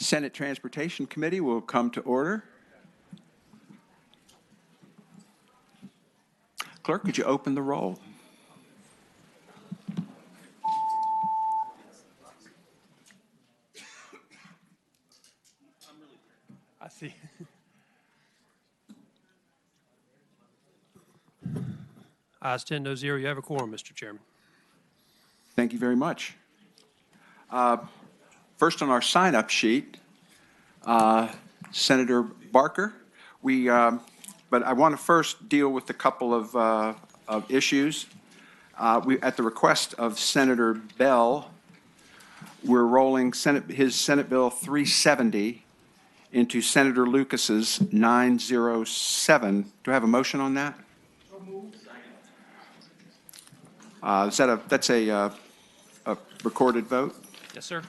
Senate Transportation Committee will come to order. Clerk, could you open the roll? I see. Ayes 10, no zero. You have a quorum, Mr. Chairman. Thank you very much. First on our sign-up sheet, Senator Barker. But I want to first deal with a couple of issues. At the request of Senator Bell, we're rolling his Senate Bill 370 into Senator Lucas's 907. Do I have a motion on that? That's a recorded vote? Yes, sir.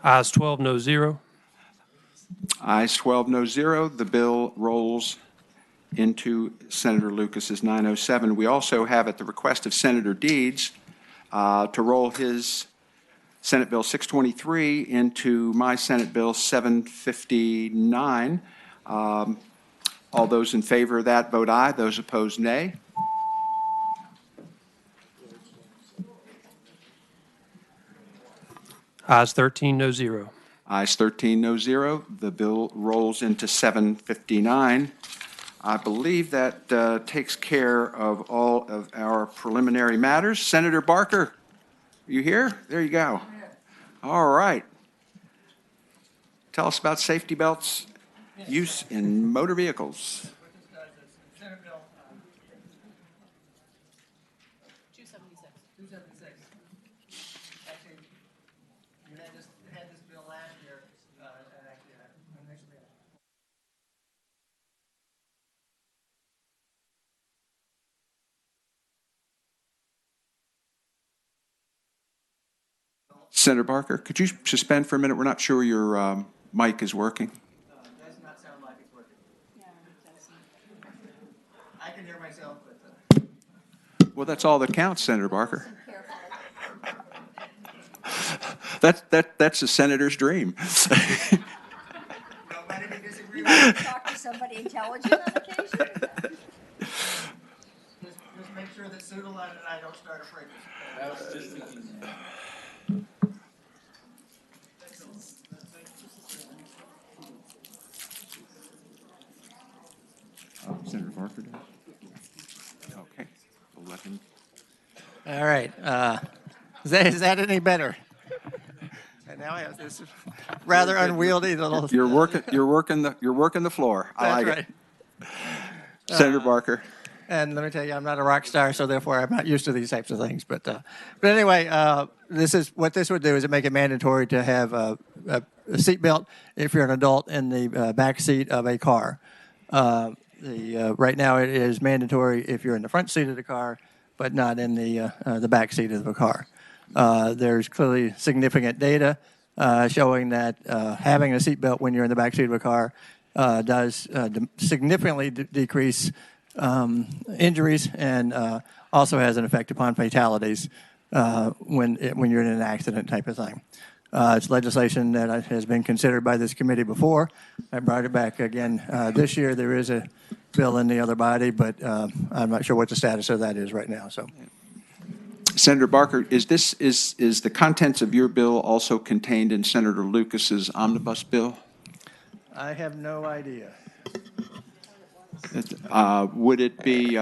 Ayes 12, no zero. Ayes 12, no zero. The bill rolls into Senator Lucas's 907. We also have, at the request of Senator Deeds, to roll his Senate Bill 623 into my Senate Bill 759. All those in favor of that vote aye. Those opposed, nay. Ayes 13, no zero. Ayes 13, no zero. The bill rolls into 759. I believe that takes care of all of our preliminary matters. Senator Barker, are you here? There you go. All right. Tell us about safety belts use in motor vehicles. 276. Actually, you had this bill last year, and actually, Senator Barker, could you suspend for a minute? We're not sure your mic is working. does not sound like it's working. No, it doesn't. I can hear myself, but Well, that's all that counts, Senator Barker. Careful. That's a senator's dream. nobody can disagree You with want to talk to somebody intelligent on occasion? Just make sure that Sudalon and I don't start a fracas. Senator Barker does? Okay. We'll let him. All right. Is that any better? And now I have this rather unwieldy little. You're working the floor. I like That's right. it. Senator Barker. And let me tell you, I'm not a rock star, so therefore I'm not used to these types of things. But anyway, this would do is it make it mandatory to have a seatbelt if you're an adult in the back seat of a car. Right now it is mandatory if you're in the front seat of the car, but not in the back seat of the car. There's clearly significant data showing that having a seatbelt when you're in the back seat of a car does significantly decrease injuries and also has an effect upon fatalities when you're in an accident type of thing. It's legislation that has been considered by this committee before. I brought it back again this year. There is a bill in the other body, but I'm not sure what the status of that is right now. So, Senator Barker, is the contents of your bill also contained in Senator Lucas's omnibus bill? I have no idea. Would it be?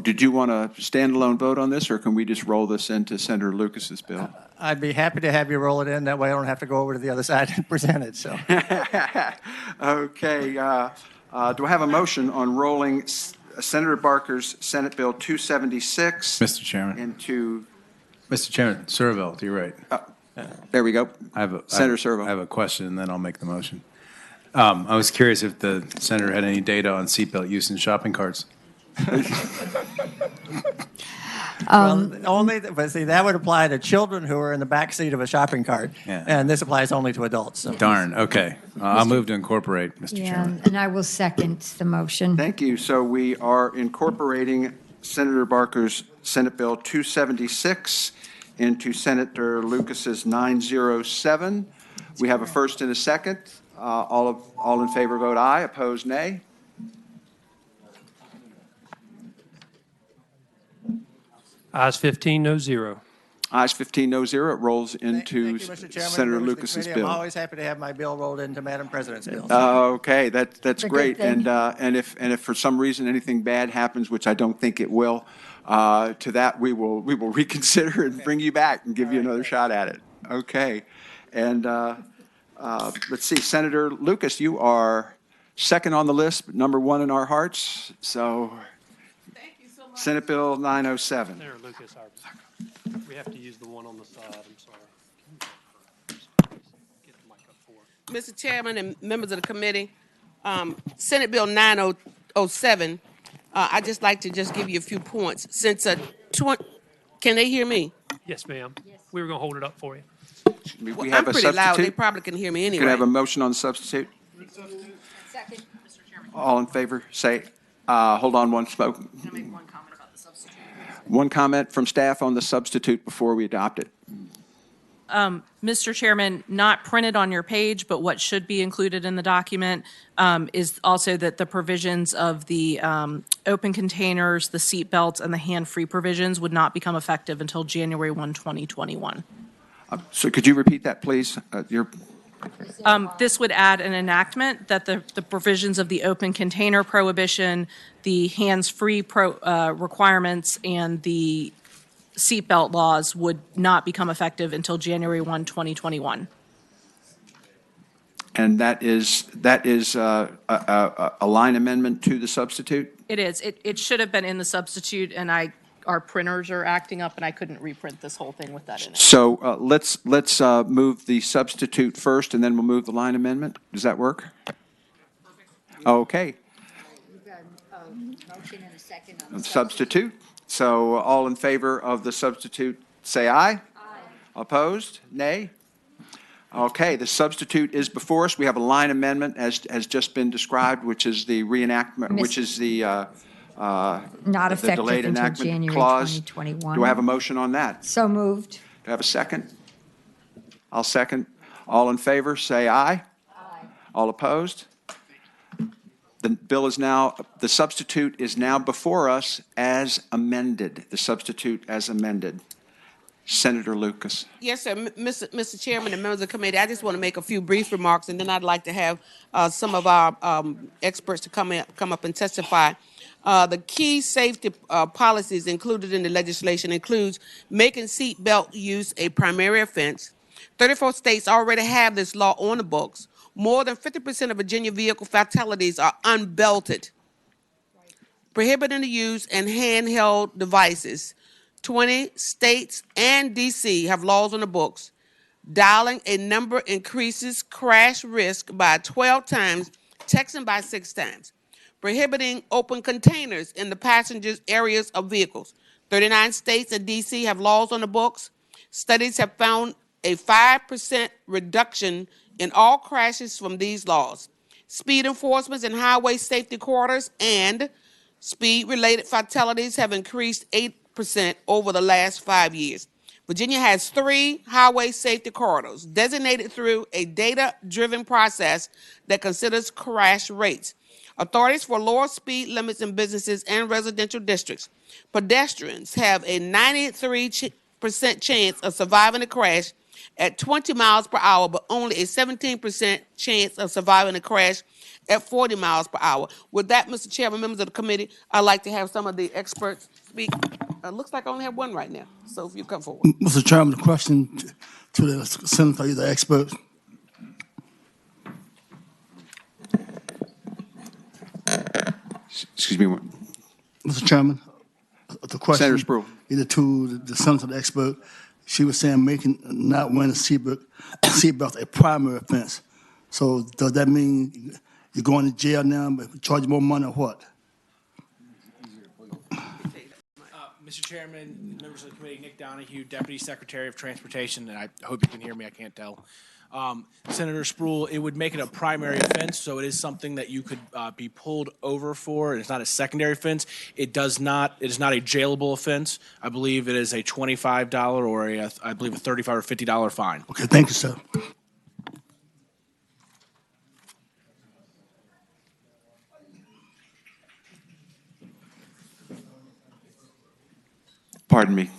Did you want a standalone vote on this, or can we just roll this into Senator Lucas's bill? I'd be happy to have you roll it in. That way I don't have to go over to the other side and present it. So, Okay. Do I have a motion on rolling Senator Barker's Senate Bill 276 Mr. Chairman. into? Mr. Chairman, Surville, you're right. There we go. Senator I Servo. have a question, and then I'll make the motion. I was curious if the senator had any data on seatbelt use in shopping carts. But see, that would apply to children who are in the back seat of a shopping cart, Yeah. and this applies only to adults. So. Darn, okay. I'll move to incorporate, Mr. Yeah, Chairman. and I will second the motion. Thank you. So we are incorporating Senator Barker's Senate Bill 276 into Senator Lucas's 907. We have a first and a second. All in favor vote aye. Opposed, nay. Ayes 15, no zero. Ayes 15, no zero. It rolls into Thank you, Mr. Chairman, Senator members of the Lucas's committee. bill. I'm always happy to have my bill rolled into Madam President's bill. Okay, that's a good great. thing. And if for some reason anything bad happens, which I don't think it will, to that we will reconsider and bring you back and give you another shot at it. Okay, and let's see, Senator Lucas, you are second on the list, but number one in our hearts. So, Senate Bill 907. Senator Lucas, we have to use the one on the side, I'm sorry. Get the mic up for it. Mr. Chairman and members of the committee, Senate Bill 907, I'd just like to just give you a few points. Since can they hear me? Yes, ma'am. We were going to hold it up for you. We Well, have I'm a pretty loud. They substitute. probably can hear me Can I have a anyway. motion on the substitute? Second. All in favor, say, hold on one smoke. Can I make one comment about the substitute? One comment from staff on the substitute before we adopt it. Mr. Chairman, not printed on your page, but what should be included in the document is also that the provisions of the open containers, the seat belts, and the hand-free provisions would not become effective until January 1, 2021. So could you repeat that, please? This would add an enactment that the provisions of the open container prohibition, the hands-free requirements, and the seatbelt laws would not become effective until January 1, 2021. And that is a line amendment to the substitute? It is. It should have been in the substitute, and our printers are acting up, and I couldn't reprint this whole thing with that in it. So let's move the substitute first, and then we'll move the line amendment. Does that work? Okay. We've got a motion and a second on the Substitute. So all in favor of the substitute, say aye. Aye. Opposed? Nay? Okay, the substitute is before us. We have a line amendment, as has just been described, which is the reenactment, which is the Not the effective delayed until enactment January clause. 2021. Do I have a motion on that? So moved. Do I have a second? I'll second. All in favor, say aye. Aye. All opposed? The substitute is now before us as amended. The substitute as amended. Senator Lucas. Yes, sir. Mr. Chairman and members of the committee, I just want to make a few brief remarks, and then I'd like to have some of our experts to come up and testify. The key safety policies included in the legislation includes making seat belt use a primary offense. 34 states already have this law on the books. More than 50% of Virginia vehicle fatalities are unbelted. Prohibiting the use and handheld devices. 20 states and D.C. have laws on the books. Dialing a number increases crash risk by 12 times, texting by 6 times. Prohibiting open containers in the passengers areas of vehicles. 39 states and D.C. have laws on the books. Studies have found a 5% reduction in all crashes from these laws. Speed enforcement in highway safety corridors and speed-related fatalities have increased 8% over the last 5 years. Virginia has 3 highway safety corridors designated through a data-driven process that considers crash rates. Authorities for lower speed limits in businesses and residential districts. Pedestrians have a 93% chance of surviving a crash at 20 miles per hour, but only a 17% chance of surviving a crash at 40 miles per hour. With that, Mr. Chairman, members of the committee, I'd like to have some of the experts speak. Looks like I only have one right now, so if you come forward. Mr. Chairman, the question to the senator, the expert. Excuse me. Mr. Chairman, the question. Senator Spruill. Either to the senator, the expert. She was saying making not wearing a seatbelt a primary offense. So does that mean you're going to jail now, but charge more money or what? Mr. Mr. Chairman, members of the committee, Nick Donahue, Deputy Secretary of Transportation, and I hope you can hear me, I can't tell. Senator Spruill, it would make it a primary offense, so it is something that you could be pulled over for, and it's not a secondary offense. It is not a jailable offense. I believe it is a $25 or I believe a $35 or $50 fine. Okay, thank you, sir. Pardon me.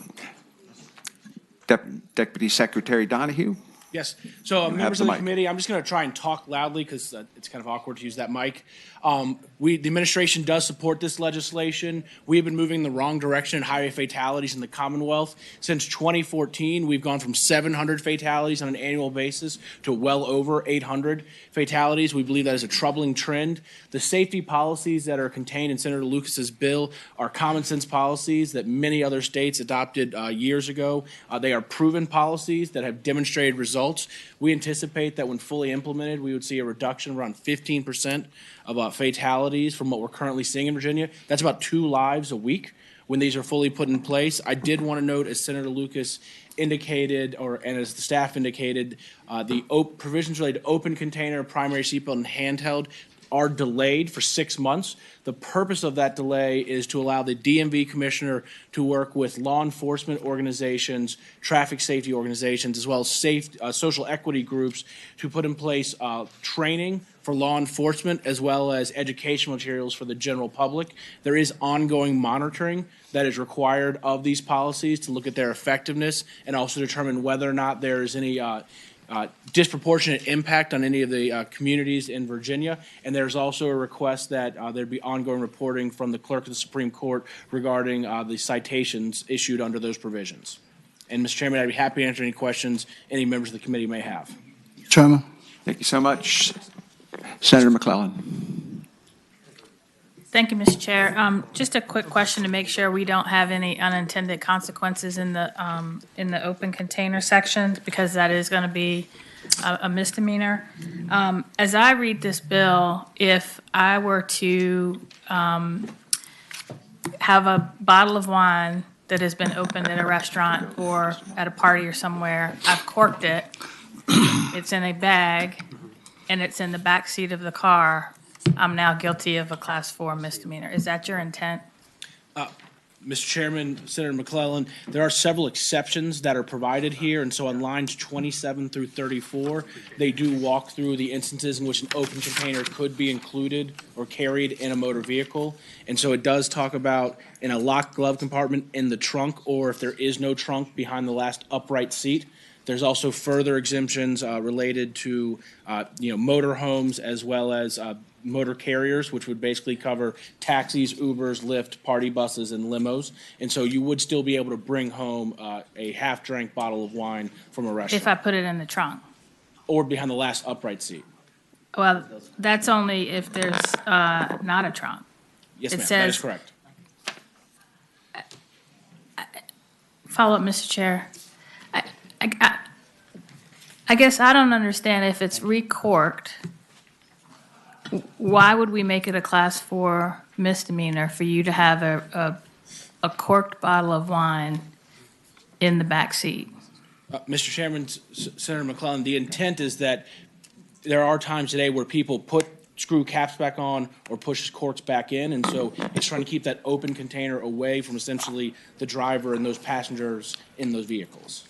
Deputy Secretary Donahue? Yes. So, have members the of the mic. committee, I'm just going to try and talk loudly because it's kind of awkward to use that mic. The administration does support this legislation. We have been moving in the wrong direction in highway fatalities in the Commonwealth. Since 2014, we've gone from 700 fatalities on an annual basis to well over 800 fatalities. We believe that is a troubling trend. The safety policies that are contained in Senator Lucas's bill are common sense policies that many other states adopted years ago. They are proven policies that have demonstrated results. We anticipate that when fully implemented, we would see a reduction of around 15% of fatalities from what we're currently seeing in Virginia. That's about 2 lives a week when these are fully put in place. I did want to note, as Senator Lucas indicated, and as the staff indicated, the provisions related to open container, primary seatbelt, and handheld are delayed for 6 months. The purpose of that delay is to allow the DMV commissioner to work with law enforcement organizations, traffic safety organizations, as well as social equity groups to put in place training for law enforcement as well as educational materials for the general public. There is ongoing monitoring that is required of these policies to look at their effectiveness and also determine whether or not there is any disproportionate impact on any of the communities in Virginia. And there's also a request that there be ongoing reporting from the clerk of the Supreme Court regarding the citations issued under those provisions. And Mr. Chairman, I'd be happy to answer any questions any members of the committee may have. Chairman. Thank you so much. Senator McClellan. Thank you, Mr. Chair. Just a quick question to make sure we don't have any unintended consequences in the open container section, because that is going to be a misdemeanor. As I read this bill, if I were to have a bottle of wine that has been opened at a restaurant or at a party or somewhere, I've corked it, it's in a bag, and it's in the back seat of the car, I'm now guilty of a Class 4 misdemeanor. Is that your intent? Mr. Chairman, Senator McClellan, there are several exceptions that are provided here, and so on lines 27 through 34, they do walk through the instances in which an open container could be included or carried in a motor vehicle. And so it does talk about in a locked glove compartment in the trunk, or if there is no trunk, behind the last upright seat. There's also further exemptions related to motor homes as well as motor carriers, which would basically cover taxis, Ubers, Lyft, party buses, and limos. And so you would still be able to bring home a half-drank bottle of wine from a restaurant. If I put it in the trunk? Or behind the last upright seat. Well, that's only if there's not a trunk. Yes, It ma'am, that says- is correct. Follow up, Mr. Chair. I guess I don't understand if it's recorked, why would we make it a Class 4 misdemeanor for you to have a corked bottle of wine in the back seat? Mr. Chairman, Senator McClellan, the intent is that there are times today where people put screw caps back on or push corks back in, and so it's trying to keep that open container away from essentially the driver and those passengers in those vehicles.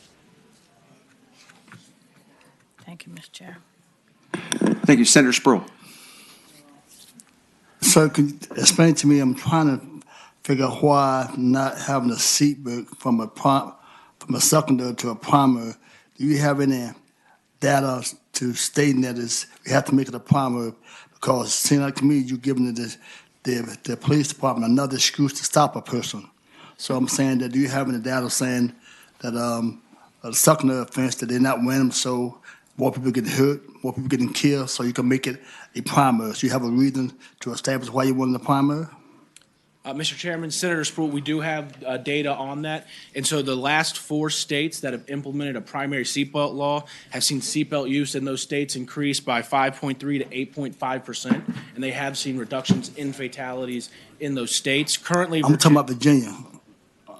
Thank you, Mr. Chair. Thank you. Senator Spruill. Sir, can you explain to me, I'm trying to figure out why not having a seatbelt from a secondary to a primary. Do you have any data to stating that we have to make it a primary? Because it seems like to me you're giving the police department another excuse to stop a person. So I'm saying that, do you have any data saying that a secondary offense, that they're not winning, so more people getting hurt, more people getting killed, so you can make it a primary? So you have a reason to establish why you want the primary? Mr. Chairman, Senator Spruill, we do have data on that. And so the last 4 states that have implemented a primary seatbelt law have seen seatbelt use in those states increase by 5.3 to 8.5%. And they have seen reductions in fatalities in those states. Currently, I'm talking about Virginia.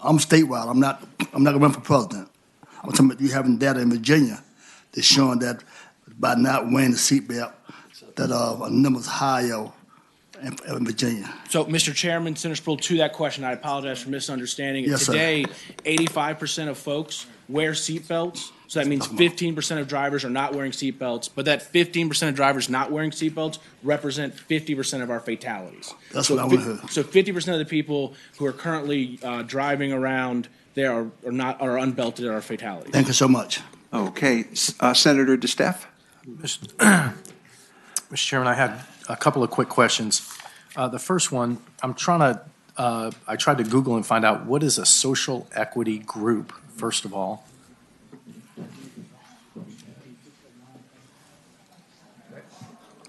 I'm statewide. I'm not gonna run for president. I'm talking about you having data in Virginia that's showing that by not wearing the seatbelt, that a number's higher in Virginia. So, Mr. Chairman, Senator Sproul, to that question, I apologize for misunderstanding. Yes, sir. Today, 85% of folks wear seatbelts. So that means 15% of drivers are not wearing seatbelts, but that 15% of drivers not wearing seatbelts represent 50% of our fatalities. That's So what I want to hear. So 50% of the people who are currently driving around there are unbelted are fatalities. Thank you so much. Okay, Senator DeStef? Mr. Chairman, I had a couple of quick questions. The first one, I tried to Google and find out what is a social equity group, first of all.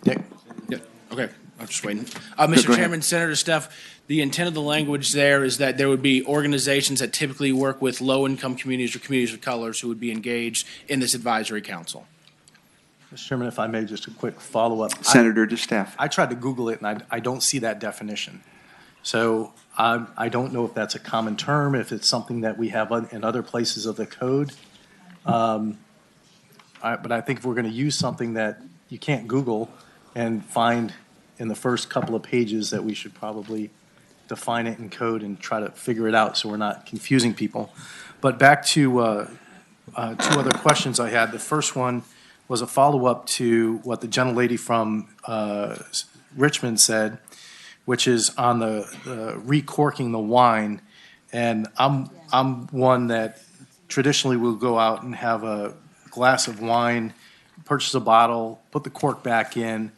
Nick? Yeah, okay, I'm just waiting. Go Mr. ahead. Chairman, Senator Steph, the intent of the language there is that there would be organizations that typically work with low-income communities or communities of colors who would be engaged in this advisory council. Mr. Chairman, if I may, just a quick follow-up. Senator DeStef? I tried to Google it, and I don't see that definition. So I don't know if that's a common term, if it's something that we have in other places of the code. But I think if we're going to use something that you can't Google and find in the first couple of pages, that we should probably define it in code and try to figure it out so we're not confusing people. But back to two other questions I had. The first one was a follow-up to what the gentlelady from Richmond said, which is on the recorking the wine. And I'm one that traditionally will go out and have a glass of wine, purchase a bottle, put the cork back in,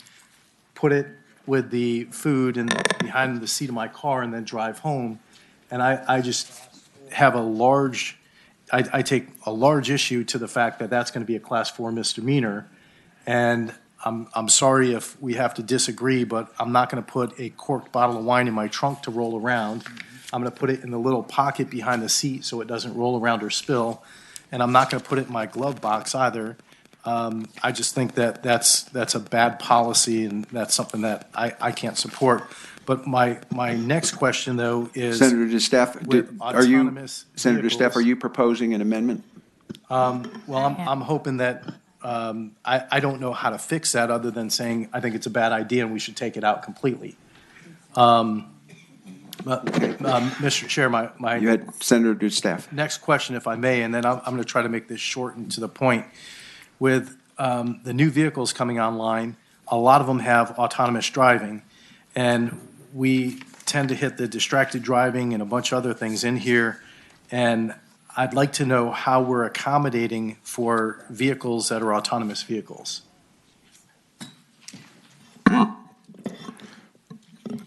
put it with the food and behind the seat of my car, and then drive home. And I just have I take a large issue to the fact that that's going to be a Class 4 misdemeanor. And I'm sorry if we have to disagree, but I'm not going to put a corked bottle of wine in my trunk to roll around. I'm going to put it in the little pocket behind the seat so it doesn't roll around or spill. And I'm not going to put it in my glove box either. I just think that that's a bad policy, and that's something that I can't support. But my next question, though, is Senator DeStef, with are you, autonomous Senator DeStef, vehicles- are you proposing an amendment? Well, I'm hoping that, I don't know how to fix that other than saying I think it's a bad idea and we should take it out completely. But, Mr. Chair, You had Senator DeStef. next question, if I may, and then I'm going to try to make this short and to the point. With the new vehicles coming online, a lot of them have autonomous driving, and we tend to hit the distracted driving and a bunch of other things in here. And I'd like to know how we're accommodating for vehicles that are autonomous vehicles.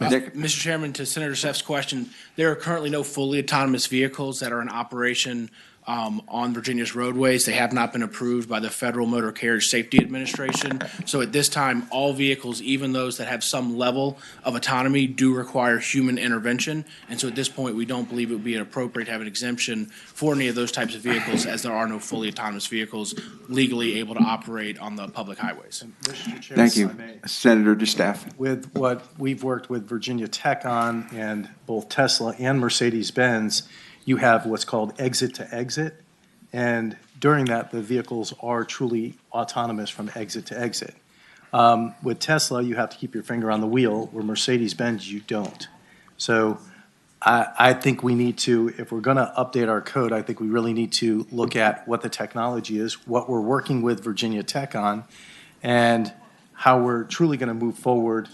Nick? Mr. Chairman, to Senator Steff's question, there are currently no fully autonomous vehicles that are in operation on Virginia's roadways. They have not been approved by the Federal Motor Carrier Safety Administration. So at this time, all vehicles, even those that have some level of autonomy, do require human intervention. And so at this point, we don't believe it would be appropriate to have an exemption for any of those types of vehicles, as there are no fully autonomous vehicles legally able to operate on the public highways. Mr. Chair, Thank if you. I may. Senator DeStef. With what we've worked with Virginia Tech on, and both Tesla and Mercedes-Benz, you have what's called exit to exit. And during that, the vehicles are truly autonomous from exit to exit. With Tesla, you have to keep your finger on the wheel, where Mercedes-Benz, you don't. So I think we need to, if we're going to update our code, I think we really need to look at what the technology is, what we're working with Virginia Tech on, and how we're truly going to move forward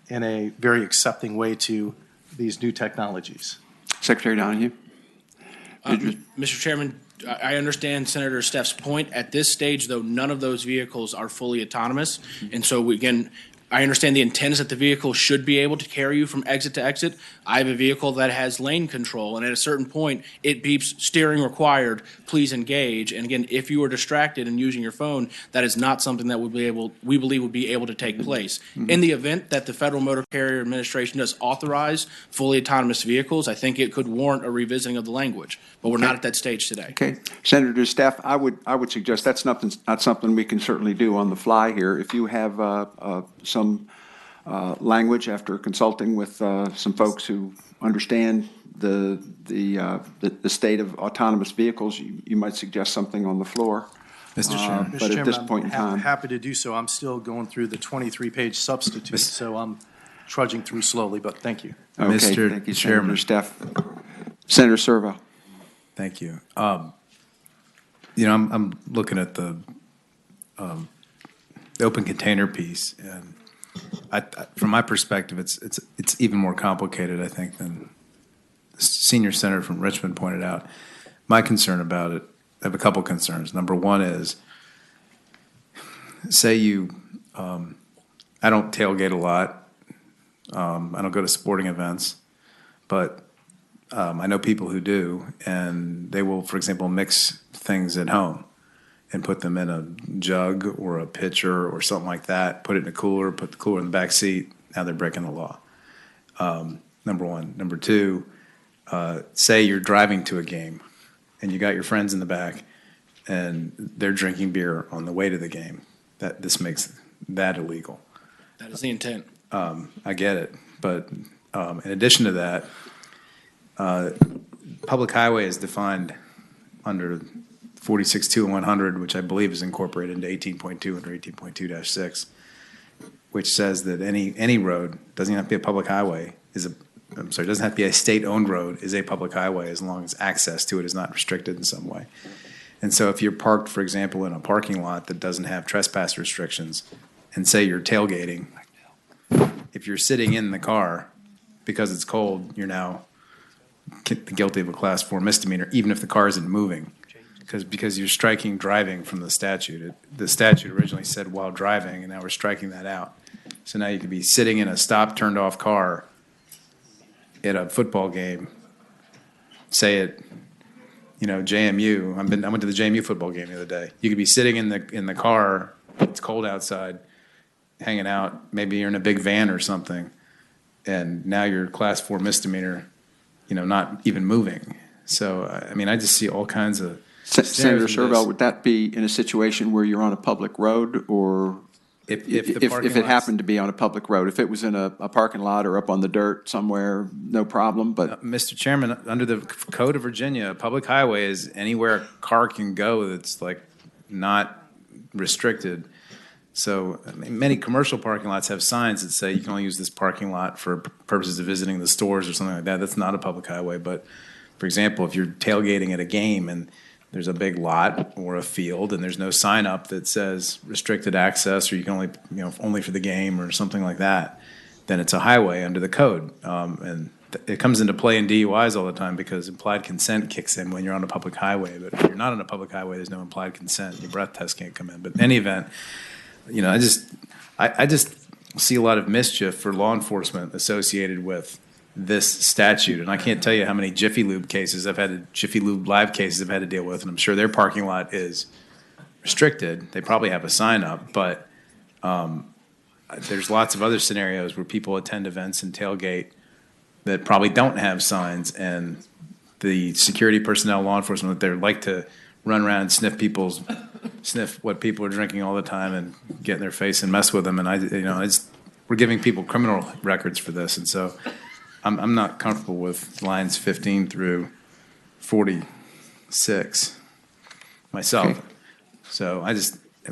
in a very accepting way to these new technologies. Secretary Donahue? Mr. Chairman, I understand Senator Steff's point. At this stage, though, none of those vehicles are fully autonomous. And so, again, I understand the intent is that the vehicle should be able to carry you from exit to exit. I have a vehicle that has lane control, and at a certain point, it beeps steering required, please engage. And again, if you are distracted and using your phone, that is not something that we believe would be able to take place. In the event that the Federal Motor Carrier Administration does authorize fully autonomous vehicles, I think it could warrant a revisiting of the language. But we're not at that stage today. Okay. Senator DeStef, I would suggest that's not something we can certainly do on the fly here. If you have some language after consulting with some folks who understand the state of autonomous vehicles, you might suggest something on the floor. Mr. Chairman. But at this point in time. Happy to do so. I'm still going through the 23-page substitute, so I'm trudging through slowly, but thank you. Okay, Mr. thank you, Chairman. Senator Steff. Senator Servo. Thank you. I'm looking at the open container piece, and from my perspective, it's even more complicated, I think, than the senior senator from Richmond pointed out. My concern about it, I have a couple concerns. Number one is, say I don't tailgate a lot. I don't go to sporting events, but I know people who do, and they will, for example, mix things at home and put them in a jug or a pitcher or something like that, put it in a cooler, put the cooler in the back seat. Now they're breaking the law. Number one. Number two, say you're driving to a game and you got your friends in the back and they're drinking beer on the way to the game. This makes that illegal. That is the intent. I get it. But in addition to that, public highway is defined under 46.2 and 100, which I believe is incorporated into 18.2 under 18.2-6, which says that any road, doesn't have to be a public highway, doesn't have to be a state-owned road, is a public highway as long as access to it is not restricted in some way. And so if you're parked, for example, in a parking lot that doesn't have trespass restrictions, and say you're tailgating, if you're sitting in the car because it's cold, you're now guilty of a Class 4 misdemeanor, even if the car isn't moving, because you're striking driving from the statute. The statute originally said while driving, and now we're striking that out. So now you could be sitting in a stop, turned off car at a football game, say at JMU. I went to the JMU football game the other day. You could be sitting in the car. It's cold outside, hanging out. Maybe you're in a big van or something, and now you're Class 4 misdemeanor. Not even moving. So I just see all kinds of. Senator Servo, would that be in a situation where you're on a public road, or if it happened to be on a public road? If it was in a parking lot or up on the dirt somewhere, no problem. But Mr. Chairman, under the Code of Virginia, a public highway is anywhere a car can go that's not restricted. So many commercial parking lots have signs that say you can only use this parking lot for purposes of visiting the stores or something like that. That's not a public highway. But, for example, if you're tailgating at a game and there's a big lot or a field and there's no sign up that says restricted access or you can only, only for the game or something like that, then it's a highway under the code. And it comes into play in DUIs all the time because implied consent kicks in when you're on a public highway. But if you're not on a public highway, there's no implied consent. Your breath test can't come in. But in any event, I just see a lot of mischief for law enforcement associated with this statute. And I can't tell you how many Jiffy Lube Live cases I've had to deal with, and I'm sure their parking lot is restricted. They probably have a sign up, but there's lots of other scenarios where people attend events and tailgate that probably don't have signs, and the security personnel, law enforcement, they like to run around and sniff what people are drinking all the time and get in their face and mess with them. And we're giving people criminal records for this, and so I'm not comfortable with lines 15 through 46 myself. Okay. So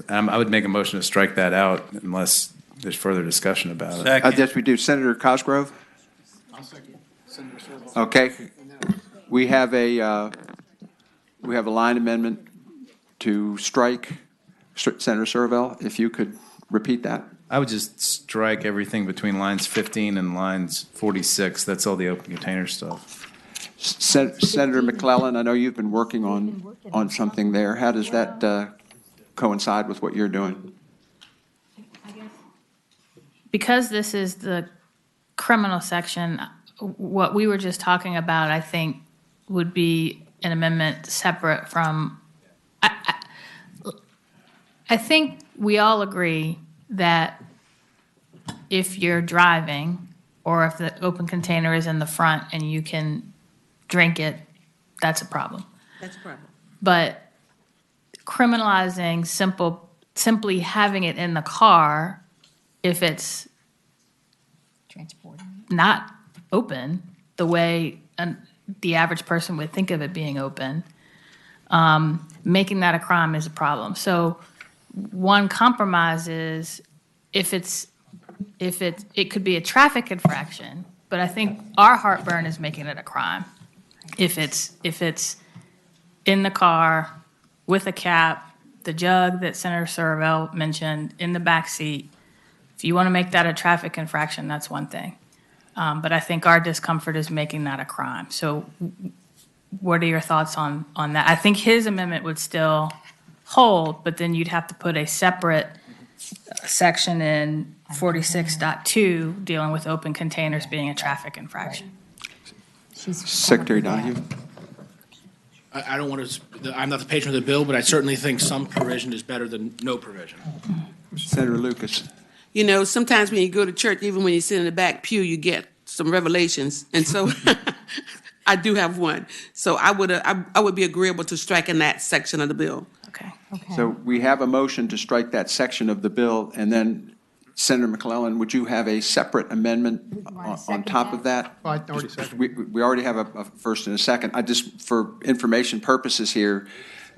I would make a motion to strike that out unless there's further discussion about it. Yes, we do. Senator Cosgrove? I'll second. Senator Servo. Okay. We have a line amendment to strike. Senator Servo, if you could repeat that. I would just strike everything between lines 15 and lines 46. That's all the open container stuff. Senator McClellan, I know you've been working on something there. How does that coincide with what you're doing? Because this is the criminal section, what we were just talking about, I think, would be an amendment separate from. I think we all agree that if you're driving or if the open container is in the front and you can drink it, that's a problem. That's a problem. But criminalizing simply having it in the car if it's Transporting. not open the way the average person would think of it being open, making that a crime is a problem. So one compromise is if it could be a traffic infraction, but I think our heartburn is making it a crime. If it's in the car with a cap, the jug that Senator Sorrell mentioned in the back seat, if you want to make that a traffic infraction, that's one thing. But I think our discomfort is making that a crime. So what are your thoughts on that? I think his amendment would still hold, but then you'd have to put a separate section in 46.2 dealing with open containers being a traffic infraction. Secretary Donahue. I don't want to, I'm not the patron of the bill, but I certainly think some provision is better than no provision. Senator Lucas. You know, sometimes when you go to church, even when you sit in the back pew, you get some revelations. And so I do have one. So I would be agreeable to striking that section of the bill. Okay. So we have a motion to strike that section of the bill, and then Senator McClellan, would you have a separate amendment on top of that? Well, I already seconded. We already have a first and a second. I just, for information purposes here,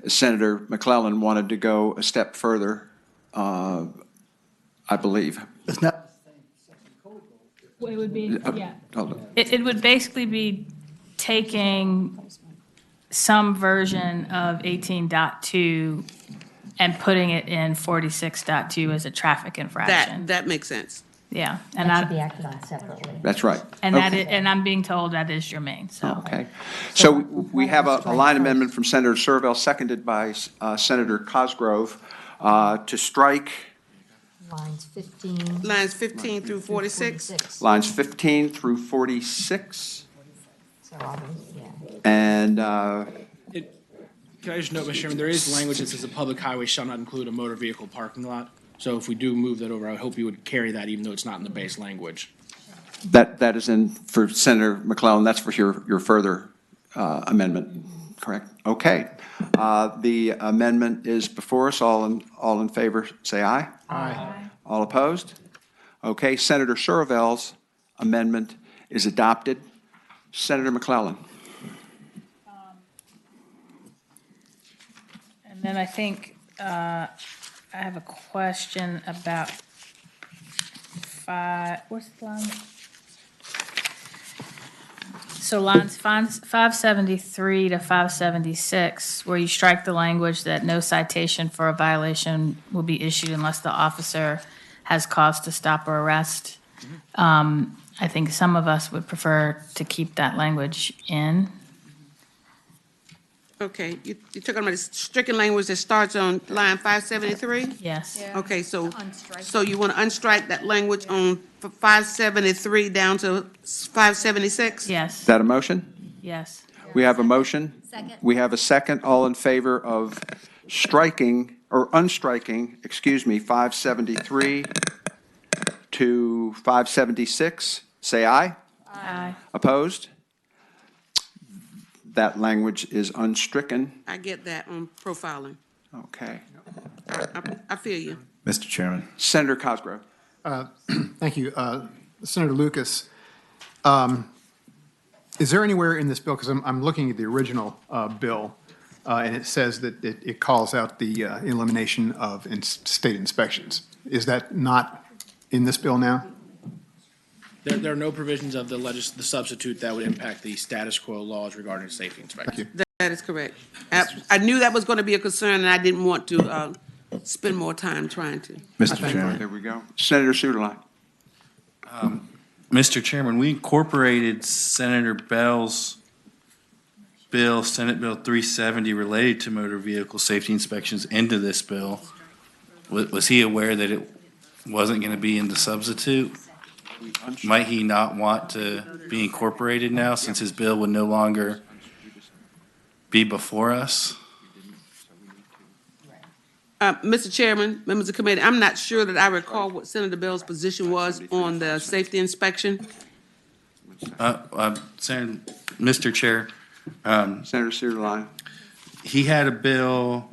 Senator McClellan wanted to go a step further, I believe. It's not. It would be, yeah. Hold on. It would basically be taking some version of 18.2 and putting it in 46.2 as a traffic infraction. That makes sense. Yeah, and That should be acted on separately. That's right. and Okay. and I'm being told that is germane. So Okay. So we have a line amendment from Senator Sorrell, seconded by Senator Cosgrove, to strike Lines 15. Lines 15 through 46. lines 15 through 46. So yeah. And Can I just note, Mr. Chairman, there is language that says a public highway shall not include a motor vehicle parking lot. So if we do move that over, I would hope you would carry that even though it's not in the base language. that is in, for Senator McClellan, that's for your further amendment, correct? Okay. The amendment is before us. All in favor, say aye. Aye. All opposed? Okay, Senator Sorrell's amendment is adopted. Senator McClellan. and then I think I have a question about what's the line? So lines 573 to 576, where you strike the language that no citation for a violation will be issued unless the officer has cause to stop or arrest. I think some of us would prefer to keep that language in. Okay, you're talking about the stricken language that starts on line 573? Yes. Okay, so you want to unstrike that language on 573 down to 576? Is Yes. that a motion? Yes. We have a motion. Second. We have a second. All in favor of striking, or unstriking, 573 to 576, say aye. Aye. Opposed? That language is unstricken. I get that on profiling. Okay. I feel you. Mr. Chairman. Senator Cosgrove. Thank you. Senator Lucas, is there anywhere in this bill, because I'm looking at the original bill, and it says that it calls out the elimination of state inspections. Is that not in this bill now? There are no provisions of the substitute that would impact the status quo laws regarding safety inspection. Thank you. That is correct. I knew that was going to be a concern, and I didn't want to spend more time trying to. Mr. There Chairman. we go. Senator Suderline. Mr. Chairman, we incorporated Senator Bell's bill, Senate Bill 370, related to motor vehicle safety inspections into this bill. Was he aware that it wasn't going to be in the substitute? Might he not want to be incorporated now since his bill would no longer be before us? Mr. Chairman, members of the committee, I'm not sure that I recall what Senator Bell's position was on the safety inspection. Mr. Chair, Senator Suderline. he had a bill,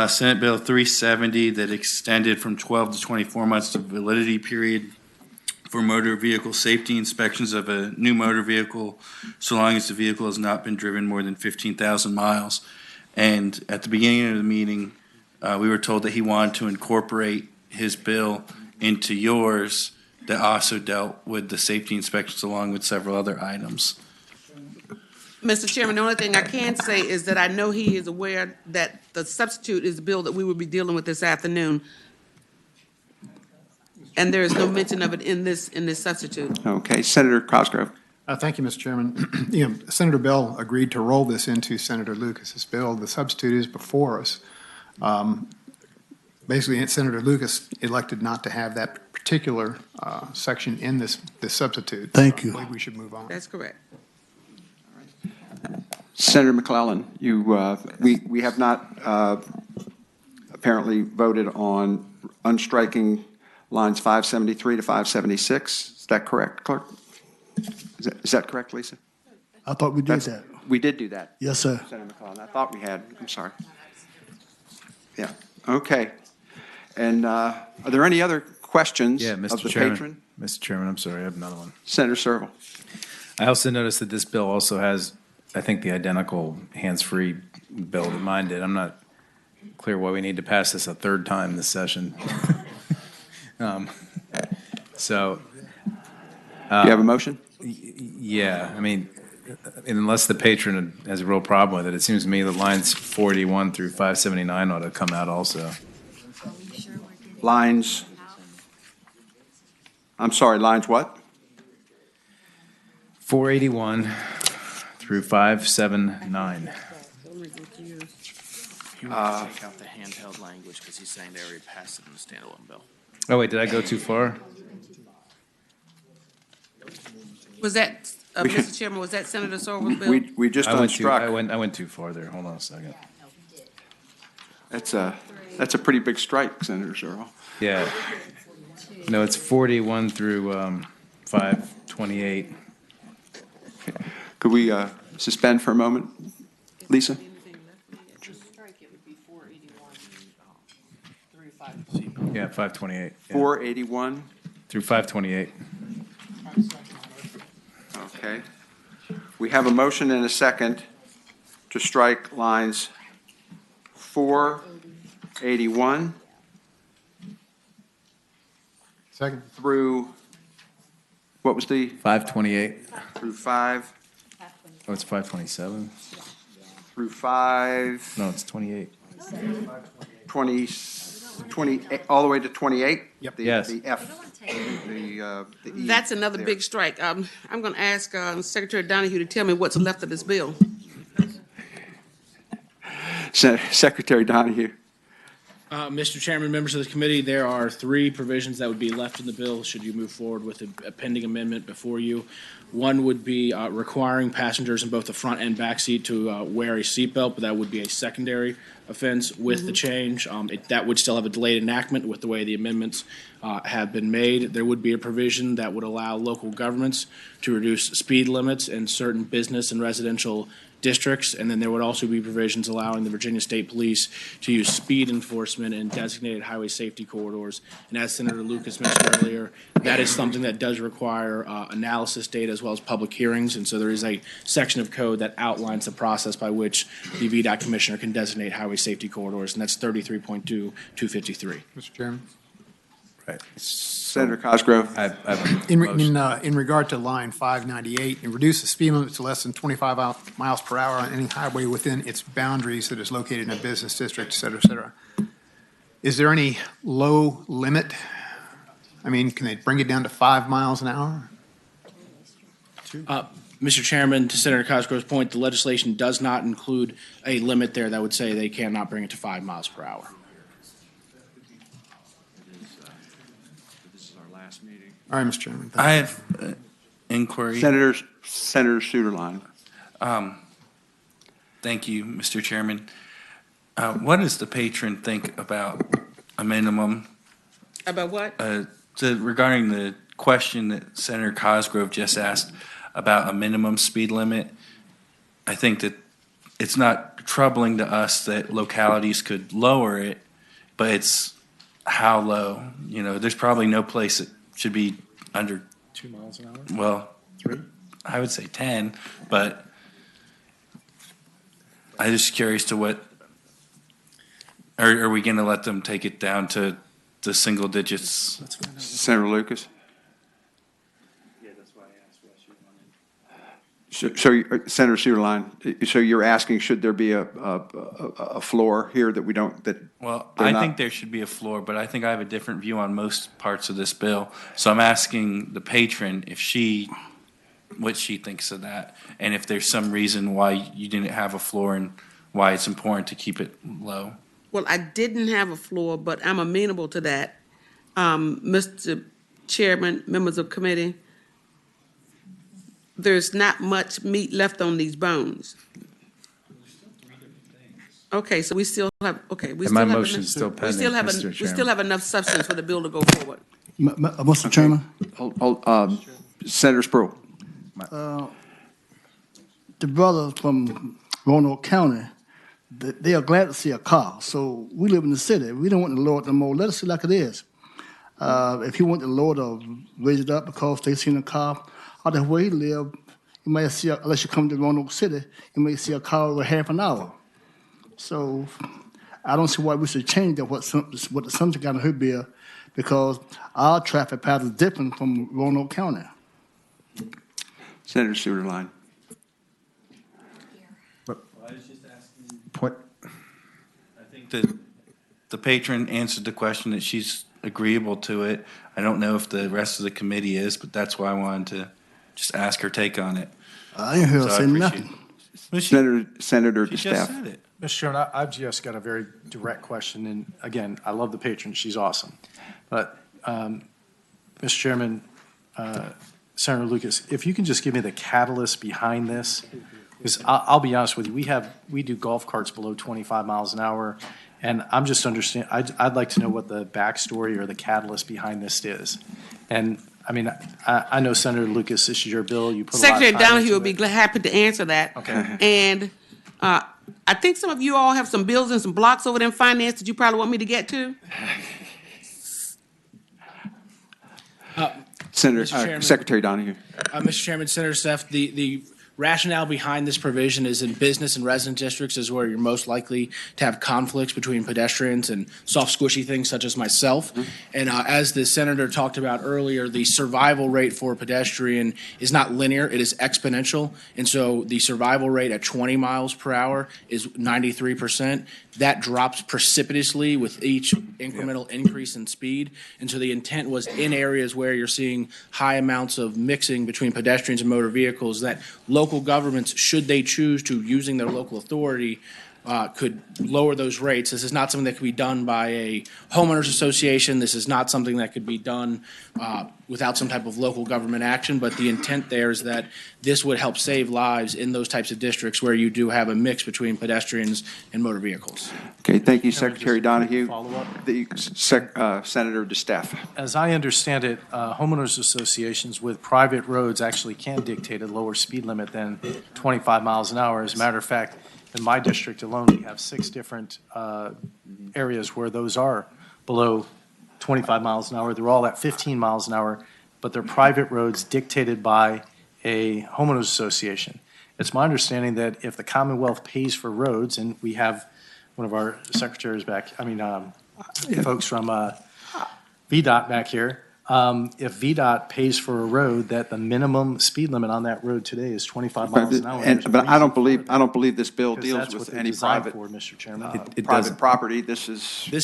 Senate Bill 370, that extended from 12 to 24 months to validity period for motor vehicle safety inspections of a new motor vehicle, so long as the vehicle has not been driven more than 15,000 miles. And at the beginning of the meeting, we were told that he wanted to incorporate his bill into yours that also dealt with the safety inspections along with several other items. Mr. Chairman, the only thing I can say is that I know he is aware that the substitute is the bill that we will be dealing with this afternoon. And there is no mention of it in this substitute. Okay, Senator Cosgrove. Thank you, Mr. Chairman. Senator Bell agreed to roll this into Senator Lucas's bill. The substitute is before us. Basically, Senator Lucas elected not to have that particular section in this substitute. Thank you. I believe we should move on. That's correct. Senator McClellan, we have not apparently voted on unstriking lines 573 to 576. Is that correct, Clerk? Is that correct, Lisa? I thought we did that. We did do that. Yes, sir. Senator McClellan, I thought we had. I'm sorry. Yeah, okay. And are there any other questions Yeah, of Mr. the Chairman. patron? Mr. Chairman, I'm sorry, I have another one. Senator Serval. I also noticed that this bill also has, I think, the identical hands-free bill that mine did. I'm not clear why we need to pass this a third time this session. So. Do you have a motion? Yeah, I mean, unless the patron has a real problem with it, it seems to me that lines 481 through 579 ought to come out also. Lines, I'm sorry, lines what? 481 through 579. He wants to take out the handheld language because he's saying they already passed it in the standalone bill. Oh, wait, did I go too far? Was that, Mr. Chairman, was that Senator Sorrell's bill? We just I unstruck. went too far there. Hold on a second. That's a pretty big strike, Senator Serval. Yeah. No, it's 41 through 528. Could we suspend for a moment? Lisa? Yeah, 528. Yeah. 481, Through 528. okay. We have a motion and a second to strike lines 481 Second. through, what was the, 528. through 5, Oh, it's 527? through 5, No, it's 28. 20, all the way to 28? Yep. Yes. The F, the E. That's another there. big strike. I'm going to ask Secretary Donahue to tell me what's left of this bill. Secretary Donahue. Mr. Chairman, members of the committee, there are three provisions that would be left in the bill should you move forward with a pending amendment before you. One would be requiring passengers in both the front and back seat to wear a seatbelt, but that would be a secondary offense with the change. That would still have a delayed enactment with the way the amendments have been made. There would be a provision that would allow local governments to reduce speed limits in certain business and residential districts, and then there would also be provisions allowing the Virginia State Police to use speed enforcement in designated highway safety corridors. And as Senator Lucas mentioned earlier, that is something that does require analysis data as well as public hearings, and so there is a section of code that outlines the process by which the VDOT commissioner can designate highway safety corridors, and that's 33.253. Mr. Chairman. Right. Senator Cosgrove. In regard to line 598, and reduce the speed limit to less than 25 miles per hour on any highway within its boundaries that is located in a business district, et cetera, et cetera. Is there any low limit? I mean, can they bring it down to 5 miles an hour? Mr. Chairman, to Senator Cosgrove's point, the legislation does not include a limit there that would say they cannot bring it to 5 miles per hour. All right, Mr. Chairman. I have inquiry. Senator Suderline. Thank you, Mr. Chairman. What does the patron think about a minimum? About what? Regarding the question that Senator Cosgrove just asked about a minimum speed limit, I think that it's not troubling to us that localities could lower it, but it's how low. You know, there's probably no place that should be under, 2 miles an hour? well, 3? I would say 10, but I'm just curious to what, are we going to let them take it down to the single digits? Senator Lucas? Yeah, that's why I asked what you wanted. Senator Suderline, so you're asking, should there be a floor here that we don't, that? Well, they're I not- think there should be a floor, but I think I have a different view on most parts of this bill. So I'm asking the patron what she thinks of that, and if there's some reason why you didn't have a floor and why it's important to keep it low. Well, I didn't have a floor, but I'm amenable to that. Mr. Chairman, members of committee, there's not much meat left on these bones. Okay, so we still have, okay. we And my still have motion's still we still pending, have Mr. We still Chairman. have enough substance for the bill to go forward. Mr. Chairman, Senator Sproul? the brothers from Roanoke County, they are glad to see a car. So we live in the city. We don't want to lower it no more. Let it sit like it is. If he want to lower it or raise it up because they seen a car, out there where he live, you may see, unless you come to Roanoke City, you may see a car over half an hour. So I don't see why we should change that, what the Senator got in her bill, because our traffic pattern is different from Roanoke County. Senator Suderline? I was just asking. Point, I think that the patron answered the question that she's agreeable to it. I don't know if the rest of the committee is, but that's why I wanted to just ask her take on it. I ain't heard her So I say appreciate nothing. it. Well, she Senator just DeStaff? said it. Mr. Chairman, I've just got a very direct question, and again, I love the patron, she's awesome. But, Mr. Chairman, Senator Lucas, if you can just give me the catalyst behind this, because I'll be honest with you, we do golf carts below 25 miles an hour, and I'm just I'd like to know what the backstory or the catalyst behind this is. And, I mean, I know Senator Lucas, this is your bill, you put a lot of Secretary time Donahue into would be it. happy to answer that. Okay. And I think some of you all have some bills and some blocks over there in finance that you probably want me to get to. Senator, Mr. Chairman. Secretary Donahue? Mr. Chairman, Senator Steff, the rationale behind this provision is in business and resident districts is where you're most likely to have conflicts between pedestrians and soft squishy things such as myself. And as the senator talked about earlier, the survival rate for a pedestrian is not linear, it is exponential. And so the survival rate at 20 miles per hour is 93%. That drops precipitously with each incremental increase in speed. And so the intent was in areas where you're seeing high amounts of mixing between pedestrians and motor vehicles, that local governments, should they choose to, using their local authority, could lower those rates. This is not something that could be done by a homeowners association. This is not something that could be done without some type of local government action. But the intent there is that this would help save lives in those types of districts where you do have a mix between pedestrians and motor vehicles. Okay, thank you, Can I Secretary just Donahue. follow up? Senator DeStaff? As I understand it, homeowners associations with private roads actually can dictate a lower speed limit than 25 miles an hour. As a matter of fact, in my district alone, we have 6 different areas where those are below 25 miles an hour. They're all at 15 miles an hour, but they're private roads dictated by a homeowners association. It's my understanding that if the Commonwealth pays for roads, and we have one of our secretaries back, folks from VDOT back here, if VDOT pays for a road, that the minimum speed limit on that road today is 25 miles an hour. But I don't believe this bill Because deals that's what with they're any designed private, for, Mr. Chairman. It private doesn't. property. This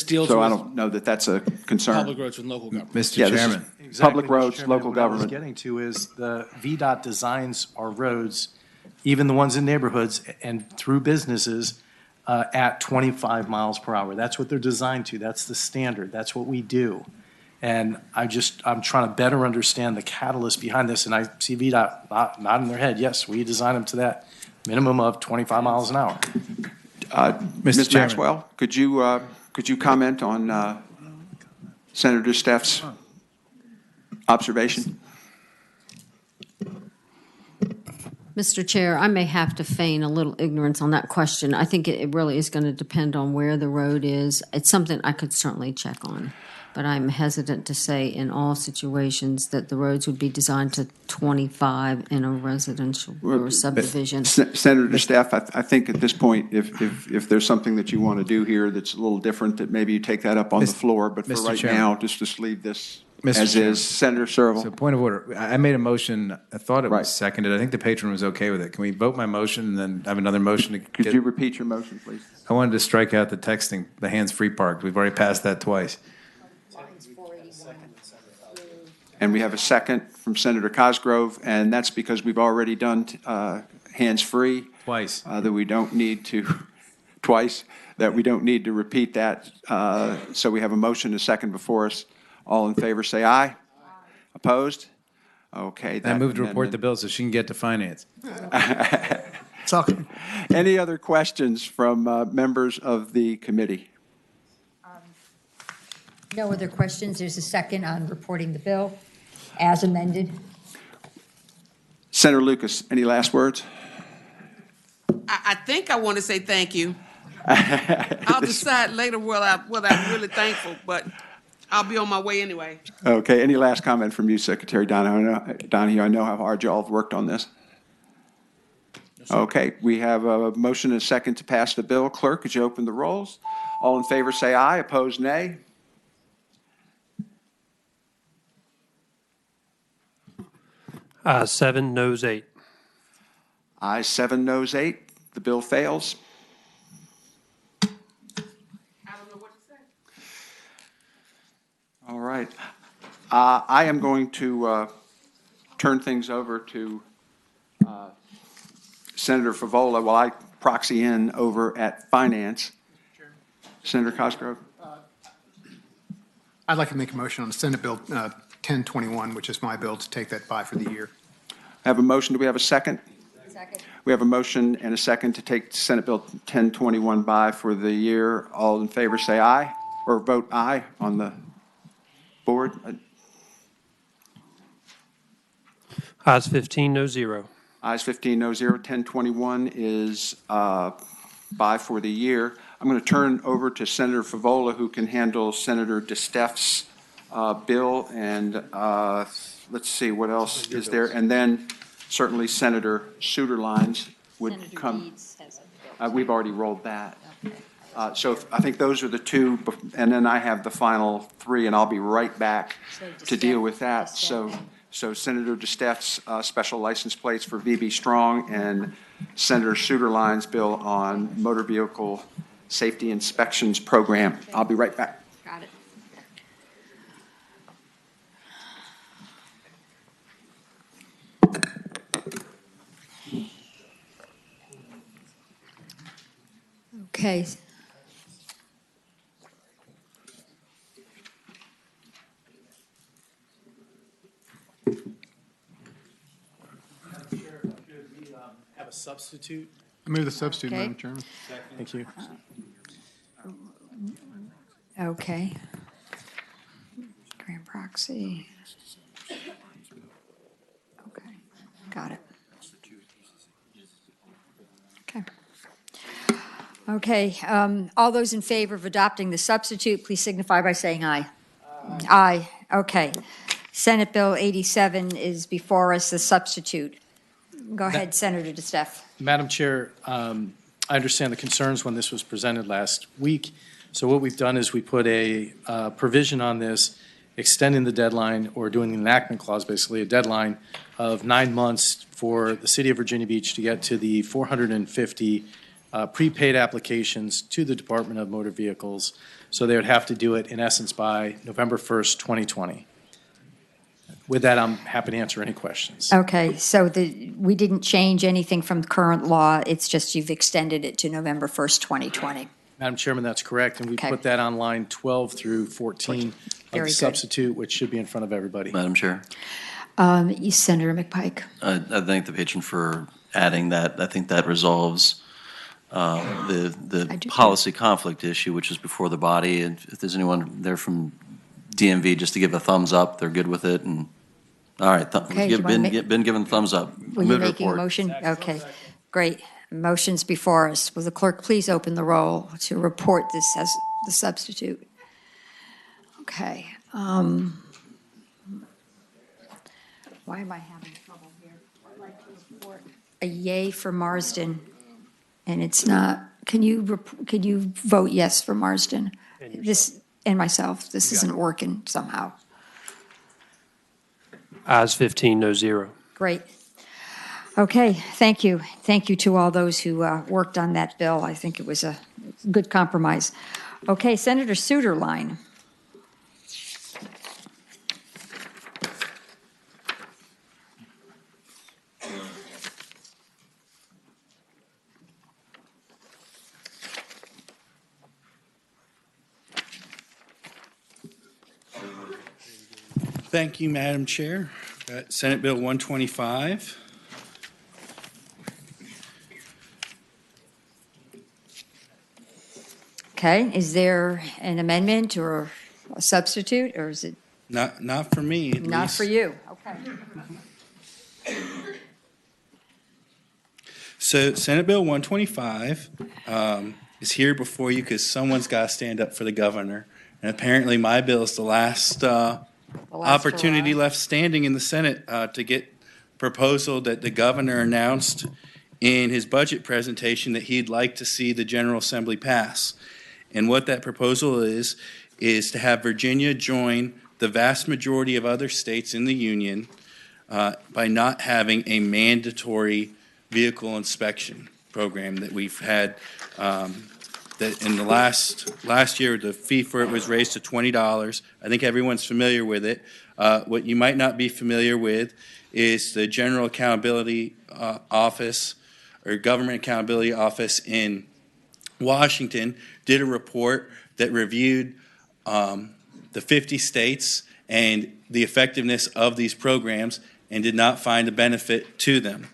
deals so I with don't know that that's a concern. Public roads with local government. Mr. Yeah, this is- Chairman. Public Mr. roads, Chairman, local what I was government. getting to is the VDOT designs our roads, even the ones in neighborhoods and through businesses, at 25 miles per hour. That's what they're designed to. That's the standard. That's what we do. And I'm trying to better understand the catalyst behind this, and I see VDOT nodding their head. Yes, we design them to that minimum of 25 miles an hour. Ms. Chairman. Maxwell, could you comment on Senator DeStaff's observation? Mr. Chair, I may have to feign a little ignorance on that question. I think it really is going to depend on where the road is. It's something I could certainly check on. but I'm hesitant to say in all situations that the roads would be designed to 25 in a residential or subdivision. Senator Staff, I think at this point, if there's something that you want to do here that's a little different, that maybe you take that up on the floor, but for Mr. right Chairman. now, just leave this Mr. as Chairman. is. Senator Serval. So point of order, I made a motion, I thought it Right. was seconded, I think the patron was okay with it. Can we vote my motion and then have another motion to Could get? you repeat your motion, please? I wanted to strike out the texting, the hands-free part. We've already passed that twice. Lines 481 through And we have a second from Senator Cosgrove, and that's because we've already done hands-free. Twice. That we don't need to, twice, that we don't need to repeat that. So we have a motion, and a second before us. All in favor, say aye. Opposed? Okay. I that moved to report the amendment- bill so she can get to finance. Talking. Any other questions from members of the committee? No other questions. There's a second on reporting the bill as amended. Senator Lucas, any last words? I think I want to say thank you. I'll decide later whether I'm really thankful, but I'll be on my way anyway. Okay, any last comment from you, Secretary Donahue? I know how hard you all have worked on this. Okay, we have a motion and a second to pass the bill. Clerk, could you open the rolls? All in favor, say aye. Opposed, nay. Ayes 7, noes 8. Ayes 7, noes 8. The bill fails. I don't know what to say. All right. I am going to turn things over to Senator Favola while I proxy in over at Finance. Senator Cosgrove. I'd like to make a motion on Senate Bill 1021, which is my bill, to take that by for the year. I have a motion. Do we have a second? Second. We have a motion and a second to take Senate Bill 1021 by for the year. All in favor, say aye, or vote aye on the board. Ayes 15, no 0. Ayes 15, no 0. 1021 is by for the year. I'm going to turn over to Senator Favola, who can handle Senator DeSteff's bill, and let's see, what else is there? And then certainly Senator Suderline's would Senator come. Deeds has a bill. We've already rolled that. So I think those are the two, and then I have the final three, and I'll be right back So to deal with that. DeSteff. So Senator DeSteff's special license plates for VB Strong, and Senator Suderline's bill on motor vehicle safety inspections program. I'll be right back. Got it. Okay. Have a substitute? I move the substitute, Okay. Madam Chairman. Thank you. Okay. Grand proxy. Okay, got it. Okay. Okay, all those in favor of adopting the substitute, please signify by saying aye. Aye, okay. Senate Bill 87 is before us, the substitute. Go ahead, Senator DeSteff. Madam Chair, I understand the concerns when this was presented last week. So what we've done is we put a provision on this, extending the deadline, or doing the enactment clause, basically, a deadline of 9 months for the city of Virginia Beach to get to the 450 prepaid applications to the Department of Motor Vehicles. So they would have to do it, in essence, by November 1st, 2020. With that, I'm happy to answer any questions. Okay, so we didn't change anything from current law, it's just you've extended it to November 1st, 2020. Madam Chairman, that's correct, and we Okay. put that on line 12 through 14 of Very the good. substitute, which should be in front of everybody. Madam Chair, Senator McPike. I thank the patron for adding that. I think that resolves I the do policy conflict issue, which is before the body. And if there's anyone there from DMV, just to give a thumbs up, they're good with it. And all right, Okay, do you wanna been given thumbs up. Were you Move to making a report. motion? Okay, great. Motion's before us. Will the clerk please open the roll to report this as the substitute? Okay. Why am I having trouble here? I'd like to report a yay for Marsden, and it's not. Can you vote yes for Marsden? This and myself. This isn't working somehow. Ayes 15, no zero. Great. Okay, thank you. Thank you to all those who worked on that bill. I think it was a good compromise. Okay, Senator Suderline. Thank you, Madam Chair. Got Senate Bill 125. Okay, is there an amendment or a substitute, or is it Not for me, at not least. for you? Okay. So Senate Bill 125 is here before you because someone's got to stand up for the governor. And apparently my bill is the last opportunity hurrah. left standing in the Senate to get proposal that the governor announced in his budget presentation that he'd like to see the General Assembly pass. And what that proposal is to have Virginia join the vast majority of other states in the union by not having a mandatory vehicle inspection program that we've had. That in the last year, the fee for it was raised to $20. I think everyone's familiar with it. What you might not be familiar with is the General Accountability Office or Government Accountability Office in Washington did a report that reviewed the 50 states and the effectiveness of these programs and did not find a benefit to them.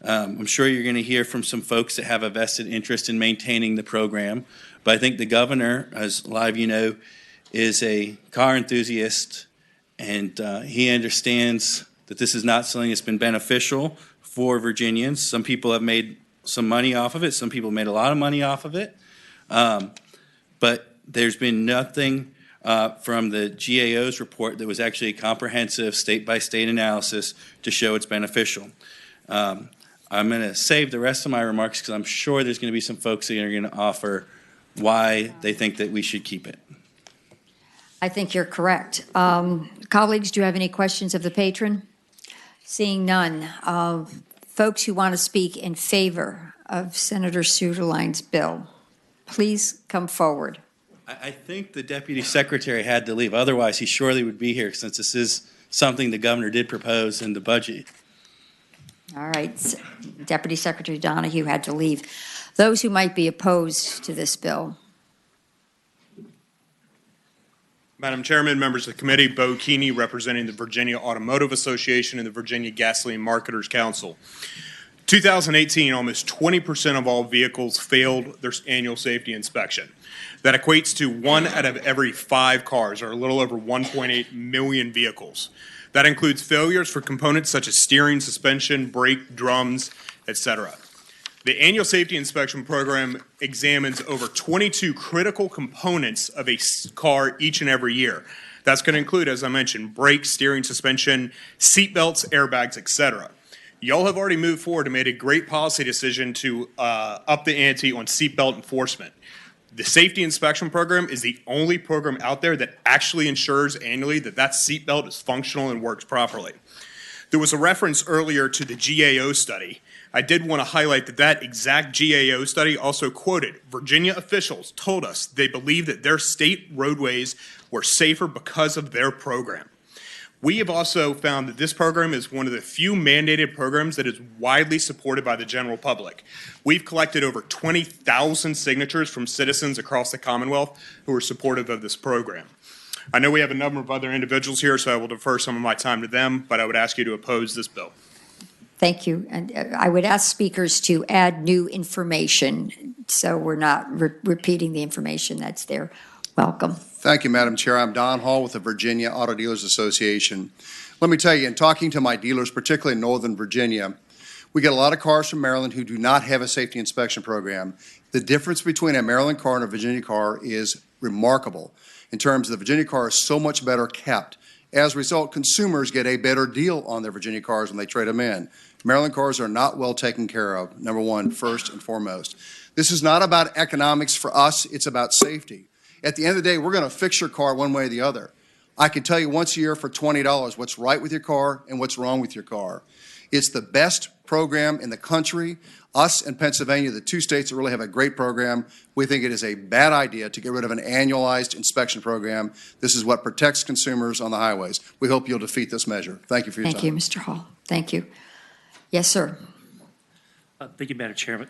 I'm sure you're going to hear from some folks that have a vested interest in maintaining the program, but I think the governor, as a lot of you know, is a car enthusiast, and he understands that this is not something that's been beneficial for Virginians. Some people have made some money off of it. Some people made a lot of money off of it. But there's been nothing from the GAO's report that was actually a comprehensive state-by-state analysis to show it's beneficial. I'm going to save the rest of my remarks because I'm sure there's going to be some folks that are going to offer why they think that we should keep it. I think you're correct. Colleagues, do you have any questions of the patron? Seeing none. Folks who want to speak in favor of Senator Suderline's bill, please come forward. I think the Deputy Secretary had to leave. Otherwise, he surely would be here since this is something the governor did propose in the budget. All right. Deputy Secretary Donahue had to leave. Those who might be opposed to this bill. Madam Chairman, members of the committee, Bo Keeney representing the Virginia Automotive Association and the Virginia Gasoline Marketers Council. 2018, almost 20% of all vehicles failed their annual safety inspection. That equates to 1 out of every 5 cars, or a little over 1.8 million vehicles. That includes failures for components such as steering, suspension, brake, drums, etc. The annual safety inspection program examines over 22 critical components of a car each and every year. That's going to include, as I mentioned, brakes, steering, suspension, seat belts, airbags, etc. Y'all have already moved forward and made a great policy decision to up the ante on seat belt enforcement. The safety inspection program is the only program out there that actually ensures annually that that seat belt is functional and works properly. There was a reference earlier to the GAO study. I did want to highlight that that exact GAO study also quoted Virginia officials told us they believe that their state roadways were safer because of their program. We have also found that this program is one of the few mandated programs that is widely supported by the general public. We've collected over 20,000 signatures from citizens across the Commonwealth who are supportive of this program. I know we have a number of other individuals here, so I will defer some of my time to them, but I would ask you to oppose this bill. Thank you. And I would ask speakers to add new information so we're not repeating the information that's there. Welcome. Thank you, Madam Chair. I'm Don Hall with the Virginia Auto Dealers Association. Let me tell you, in talking to my dealers, particularly in Northern Virginia, we get a lot of cars from Maryland who do not have a safety inspection program. The difference between a Maryland car and a Virginia car is remarkable. in terms of the Virginia car is so much better kept. As a result, consumers get a better deal on their Virginia cars when they trade them in. Maryland cars are not well taken care of, number one, first and foremost. This is not about economics for us, it's about safety. At the end of the day, we're going to fix your car one way or the other. I can tell you once a year for $20 what's right with your car and what's wrong with your car. It's the best program in the country. Us and Pennsylvania, the two states that really have a great program, we think it is a bad idea to get rid of an annualized inspection program. This is what protects consumers on the highways. We hope you'll defeat this measure. Thank you for your time. Thank you, Mr. Hall. Thank you. Yes, sir. Thank you, Madam Chairman.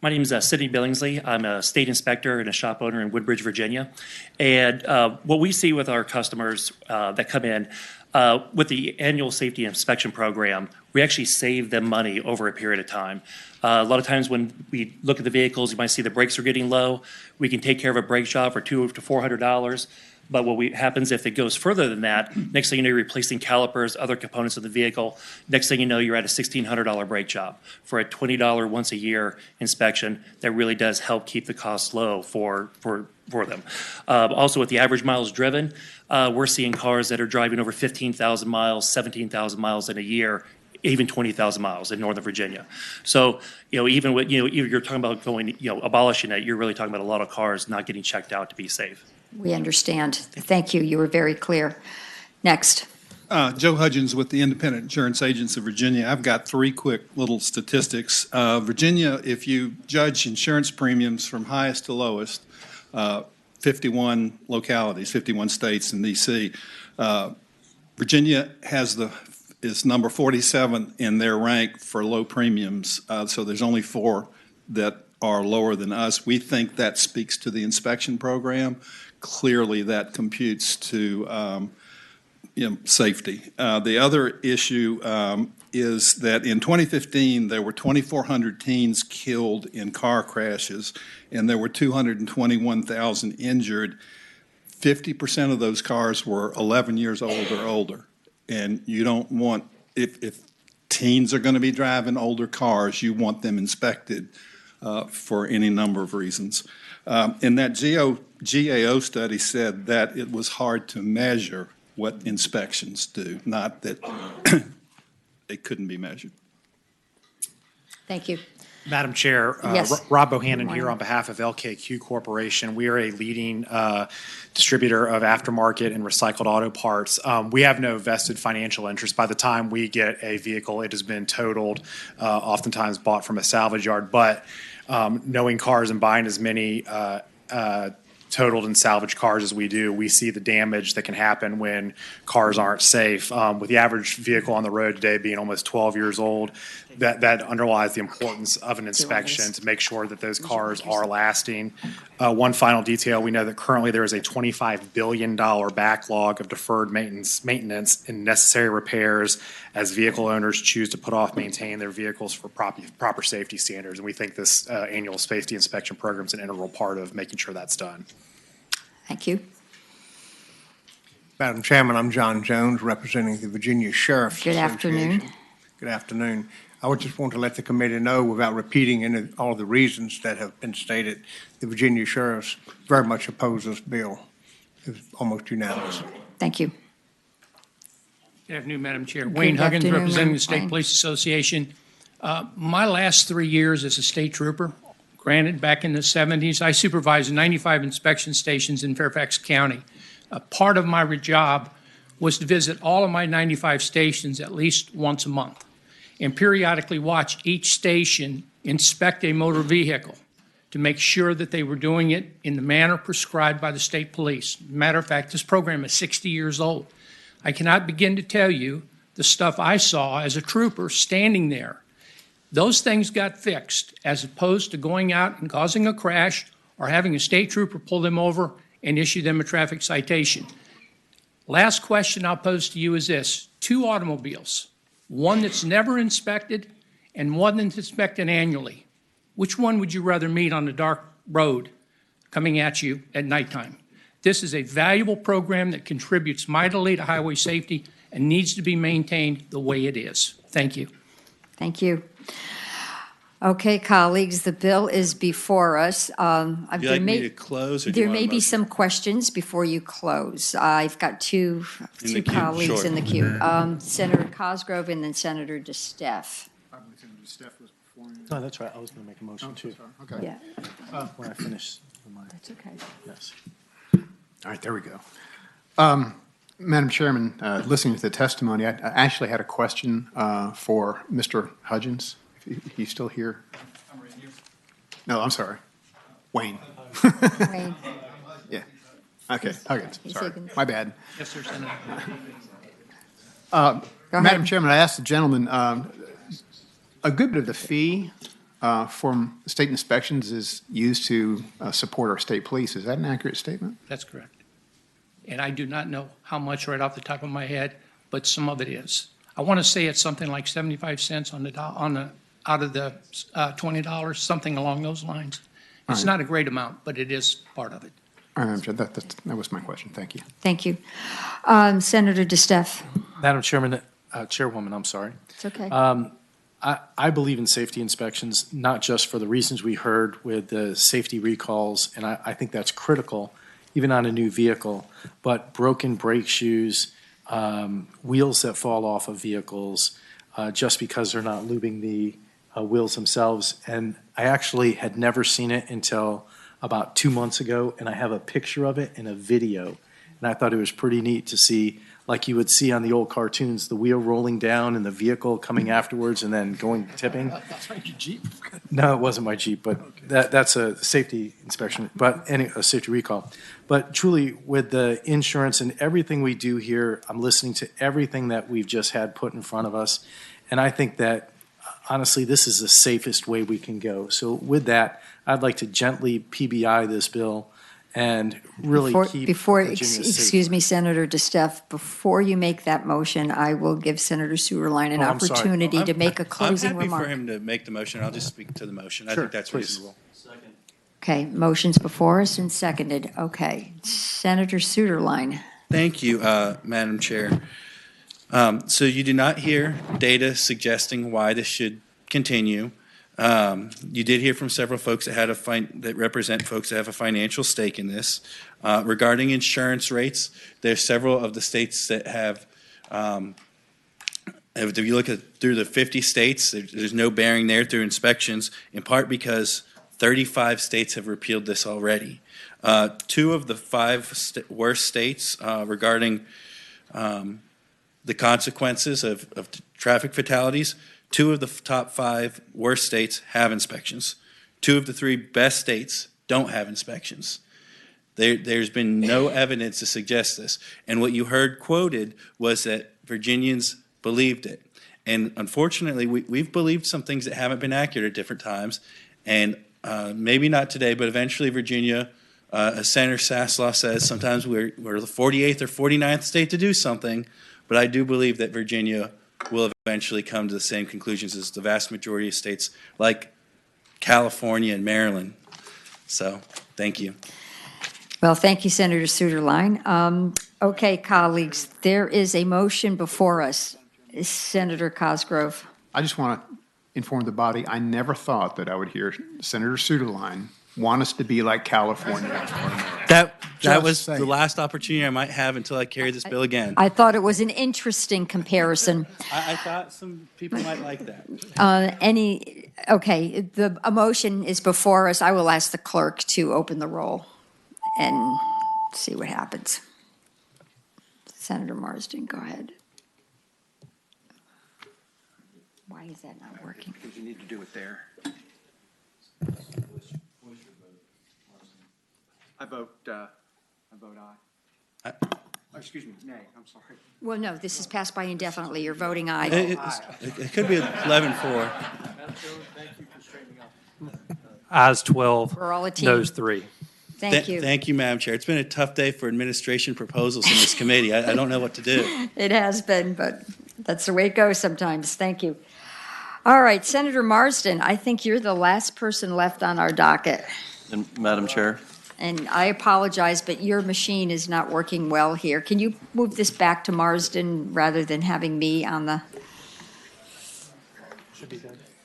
My name is Sidney Billingsley. I'm a state inspector and a shop owner in Woodbridge, Virginia. And what we see with our customers that come in, with the annual safety inspection program, we actually save them money over a period of time. A lot of times when we look at the vehicles, you might see the brakes are getting low. We can take care of a brake job for $200 to $400. But what happens if it goes further than that, next thing you know, you're replacing calipers, other components of the vehicle. Next thing you know, you're at a $1,600 brake job for a $20 once a year inspection. That really does help keep the costs low for them. Also, with the average miles driven, we're seeing cars that are driving over 15,000 miles, 17,000 miles in a year, even 20,000 miles in Northern Virginia. So, even with, you're talking about going, abolishing it, you're really talking about a lot of cars not getting checked out to be safe. We understand. Thank you. You were very clear. Next. Joe Hudgens with the Independent Insurance Agents of Virginia. I've got three quick little statistics. Virginia, if you judge insurance premiums from highest to lowest, 51 localities, 51 states in D.C., Virginia is number 47 in their rank for low premiums. So there's only 4 that are lower than us. We think that speaks to the inspection program. Clearly, that computes to safety. The other issue is that in 2015, there were 2,400 teens killed in car crashes, and there were 221,000 injured. 50% of those cars were 11 years old or older. And you don't want, if teens are going to be driving older cars, you want them inspected for any number of reasons. And that GAO study said that it was hard to measure what inspections do, not that they couldn't be measured. Thank you. Madam Chair, Yes. Rob Bohannon here on behalf of LKQ Corporation. We are a leading distributor of aftermarket and recycled auto parts. We have no vested financial interest. By the time we get a vehicle, it has been totaled, oftentimes bought from a salvage yard. But knowing cars and buying as many totaled and salvaged cars as we do, we see the damage that can happen when cars aren't safe. With the average vehicle on the road today being almost 12 years old, that underlies the importance of an inspection to make sure that those cars are lasting. One final detail, we know that currently there is a $25 billion backlog of deferred maintenance and necessary repairs as vehicle owners choose to put off maintaining their vehicles for proper safety standards. And we think this annual safety inspection program is an integral part of making sure that's done. Thank you. Madam Chairman, I'm John Jones, representing the Virginia Sheriff's Good afternoon. Good afternoon. I would just want to let the committee know, without repeating all of the reasons that have been stated, the Virginia Sheriffs very much oppose this bill. It was almost unanimous. Thank you. Good afternoon, Madam Chair. Wayne Huggins, representing the State Police Association. My last 3 years as a state trooper, granted back in the 70s, I supervised 95 inspection stations in Fairfax County. Part of my job was to visit all of my 95 stations at least once a month and periodically watch each station inspect a motor vehicle to make sure that they were doing it in the manner prescribed by the state police. Matter of fact, this program is 60 years old. I cannot begin to tell you the stuff I saw as a trooper standing there. Those things got fixed as opposed to going out and causing a crash or having a state trooper pull them over and issue them a traffic citation. Last question I'll pose to you is this: 2 automobiles, one that's never inspected and one that's inspected annually. Which one would you rather meet on the dark road coming at you at nighttime? This is a valuable program that contributes mightily to highway safety and needs to be maintained the way it is. Thank you. Thank you. Okay, colleagues, the bill is before us. Would you like me to close, or do you There want a may be motion? some questions before you close. I've got two In the queue, colleagues sure. in the queue. Senator Cosgrove and then Senator DeStef. No, that's right. I was going to make a motion too. Okay. Yeah, When I finish mine. that's okay. Yes. All right, there we go. Madam Chairman, listening to the testimony, I actually had a question for Mr. Hudgens. He's still here? No, I'm sorry. Wayne. Wayne. Yeah. Okay, Huggins, He's sorry. Higgins. My bad. Yes, sir, Senator. Go Madam ahead. Chairman, I asked the gentleman, a good bit of the fee from state inspections is used to support our state police. Is that an accurate statement? That's correct. And I do not know how much right off the top of my head, but some of it is. I want to say it's something like 75 cents out of the $20, something along those lines. It's right. not a great amount, but it is part of it. All right, Madam Chair, that was my question. Thank you. Thank you. Senator DeStef. Madam Chairman, Chairwoman, I'm sorry. It's okay. I believe in safety inspections, not just for the reasons we heard with the safety recalls, and I think that's critical, even on a new vehicle, but broken brake shoes, wheels that fall off of vehicles, just because they're not lubing the wheels themselves. And I actually had never seen it until about 2 months ago, and I have a picture of it and a video. And I thought it was pretty neat to see, like you would see on the old cartoons, the wheel rolling down and the vehicle coming afterwards and then going tipping. That's like your Jeep. No, it wasn't my Jeep, but that's a safety inspection, but a safety recall. But truly, with the insurance and everything we do here, I'm listening to everything that we've just had put in front of us. And I think that, honestly, this is the safest way we can go. So with that, I'd like to gently PBI this bill and really keep Virginia safe. Excuse me, Senator DeStef, before you make that motion, I will give Senator Sewerline an I'm sorry. opportunity to make a closing I'm happy remark. for him to make the motion. I'll just speak to the motion. I Sure, think that's please. reasonable. Okay, motion's before us and seconded. Okay, Senator Suderline. Thank you, Madam Chair. So you do not hear data suggesting why this should continue. You did hear from several folks that represent folks that have a financial stake in this. Regarding insurance rates, there's several of the states that have, if you look through the 50 states, there's no bearing there through inspections, in part because 35 states have repealed this already. 2 of the 5 worst states regarding the consequences of traffic fatalities, 2 of the top 5 worst states have inspections. 2 of the 3 best states don't have inspections. There's been no evidence to suggest this. And what you heard quoted was that Virginians believed it. And unfortunately, we've believed some things that haven't been accurate at different times. And maybe not today, but eventually Virginia, as Senator Saslaw says, sometimes we're the 48th or 49th state to do something. But I do believe that Virginia will eventually come to the same conclusions as the vast majority of states like California and Maryland. So, thank you. Well, thank you, Senator Suderline. Okay, colleagues, there is a motion before us. Senator Cosgrove. I just want to inform the body, I never thought that I would hear Senator Suderline want us to be like California. That was saying. the last opportunity I might have until I carry this bill again. I thought it was an interesting comparison. I thought some people might like that. Okay, a motion is before us. I will ask the clerk to open the roll and see what happens. Senator Marsden, go ahead. Why is that not working? Because you need to do it there. I vote aye. Oh, excuse me, nay, I'm sorry. Well, no, this is passed by indefinitely. You're voting aye. It could be 11-4. Ayes 12, We're all a team. noes 3. Thank you. Thank you, Madam Chair. It's been a tough day for administration proposals in this committee. I don't know what to do. It has been, but that's the way it goes sometimes. Thank you. All right, Senator Marsden, I think you're the last person left on our docket. And Madam Chair? And I apologize, but your machine is not working well here. Can you move this back to Marsden rather than having me on the?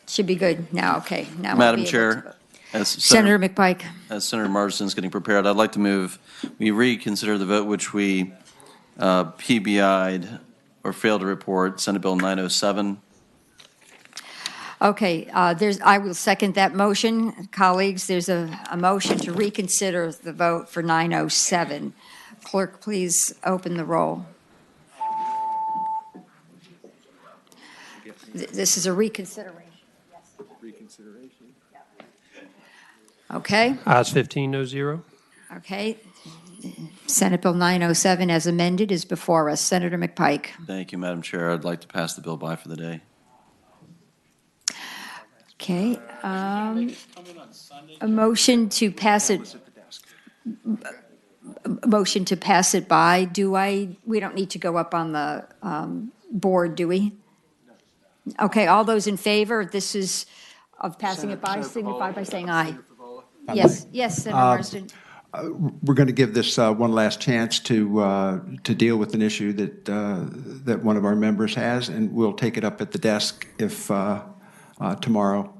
Should be good now, okay. Now we'll Madam be able to vote. Chair, as Senator McPike. As Senator Marsden's getting prepared, I'd like to move, we reconsider the vote which we PBI'd or failed to report, Senate Bill 907. Okay, I will second that motion. Colleagues, there's a motion to reconsider the vote for 907. Clerk, please open the roll. This is a reconsideration. Okay, Ayes 15, no zero. okay. Senate Bill 907 as amended is before us. Senator McPike. Thank you, Madam Chair. I'd like to pass the bill by for the day. Okay, a motion to pass it. Motion to pass it by. We don't need to go up on the board, do we? Okay, all those in favor, this is of passing it by, signify by saying aye. Yes, yes, Senator Marsden. We're going to give this one last chance to deal with an issue that one of our members has, and we'll take it up at the desk if tomorrow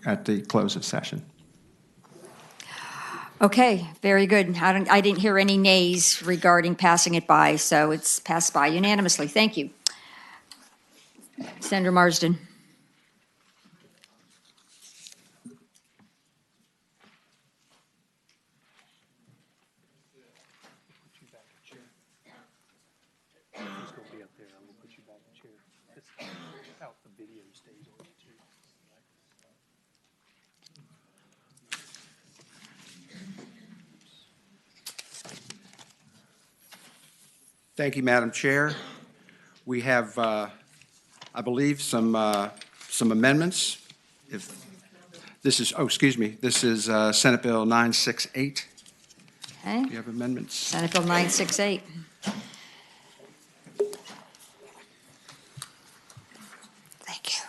at the close of session. Okay, very good. I didn't hear any nays regarding passing it by, so it's passed by unanimously. Thank you. Senator Marsden. Thank you, Madam Chair. We have, I believe, some amendments. If this is, this is Senate Bill 968. Okay. Do you have amendments? Senate Bill 968. Thank you.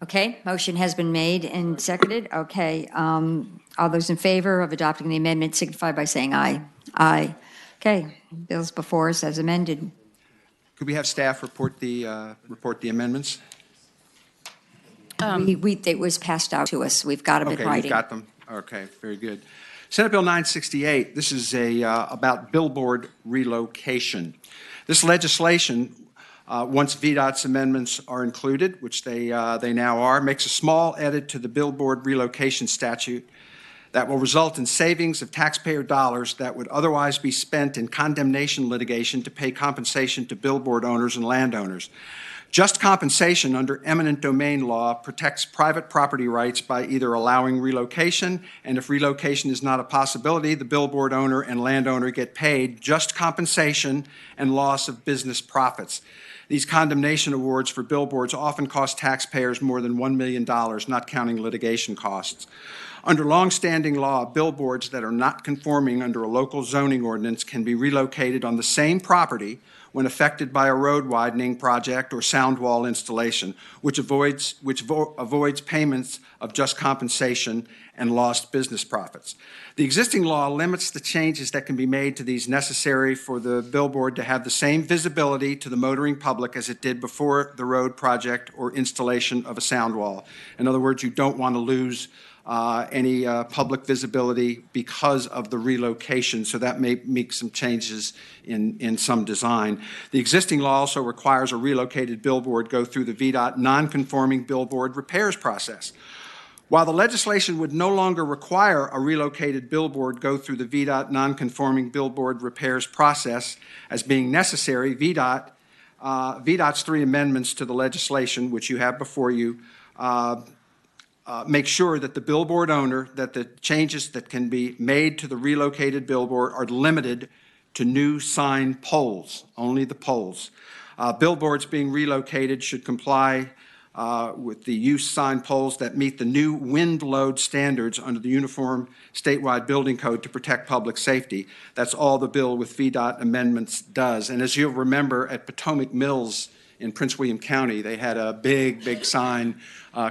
Okay, motion has been made and seconded. Okay, all those in favor of adopting the amendment signify by saying aye. Aye. Okay, bill's before us as amended. Could we have staff report the amendments? It was passed out to us. We've got them in Okay, writing. you've got them. Okay, very good. Senate Bill 968, this is about billboard relocation. This legislation, once VDOT's amendments are included, which they now are, makes a small edit to the billboard relocation statute that will result in savings of taxpayer dollars that would otherwise be spent in condemnation litigation to pay compensation to billboard owners and landowners. Just compensation under eminent domain law protects private property rights by either allowing relocation, and if relocation is not a possibility, the billboard owner and landowner get paid just compensation and loss of business profits. These condemnation awards for billboards often cost taxpayers more than $1 million, not counting litigation costs. Under longstanding law, billboards that are not conforming under a local zoning ordinance can be relocated on the same property when affected by a road widening project or sound wall installation, which avoids payments of just compensation and lost business profits. The existing law limits the changes that can be made to these necessary for the billboard to have the same visibility to the motoring public as it did before the road project or installation of a sound wall. In other words, you don't want to lose any public visibility because of the relocation, so that may make some changes in some design. The existing law also requires a relocated billboard go through the VDOT non-conforming billboard repairs process. While the legislation would no longer require a relocated billboard go through the VDOT non-conforming billboard repairs process as being necessary, VDOT's three amendments to the legislation, which you have before you, make sure that the billboard owner, that the changes that can be made to the relocated billboard are limited to new sign poles, only the poles. Billboards being relocated should comply with the use sign poles that meet the new wind load standards under the Uniform Statewide Building Code to protect public safety. That's all the bill with VDOT amendments does. And as you'll remember, at Potomac Mills in Prince William County, they had a big sign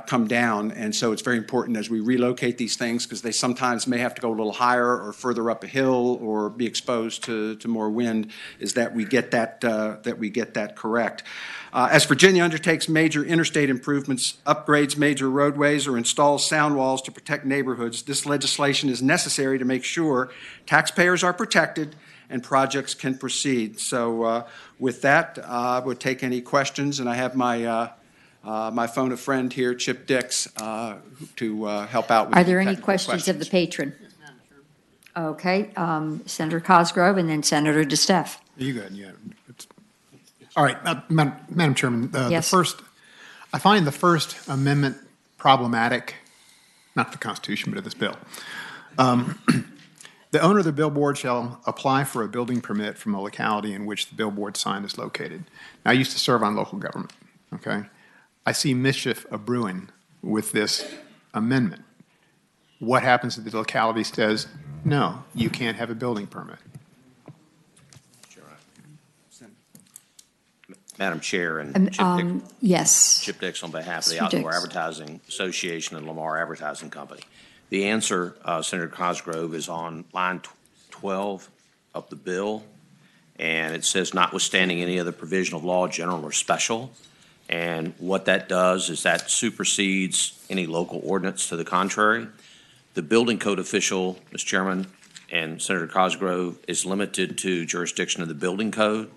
come down. And so it's very important as we relocate these things, because they sometimes may have to go a little higher or further up a hill or be exposed to more wind, is that we get that correct. As Virginia undertakes major interstate improvements, upgrades major roadways, or installs sound walls to protect neighborhoods, this legislation is necessary to make sure taxpayers are protected and projects can proceed. So with that, I would take any questions, and I have my phone a friend here, Chip Dix, to help out with Are there any technical questions of the patron? Okay, Senator Cosgrove and then Senator DeSteffe. You good, yeah. All right, Madam Chairman, Yes. I find the First Amendment problematic, not the Constitution, but of this bill. The owner of the billboard shall apply for a building permit from a locality in which the billboard sign is located. Now, I used to serve on local government, okay? I see mischief brewing with this amendment. What happens if the locality says, no, you can't have a building permit? Madam Chair and yes. Chip Dix on behalf of the Mr. Outdoor Dix. Advertising Association and Lamar Advertising Company. The answer, Senator Cosgrove, is on line 12 of the bill, and it says notwithstanding any other provision of law, general or special. And what that does is that supersedes any local ordinance to the contrary. The building code official, Mr. Chairman and Senator Cosgrove, is limited to jurisdiction of the building code.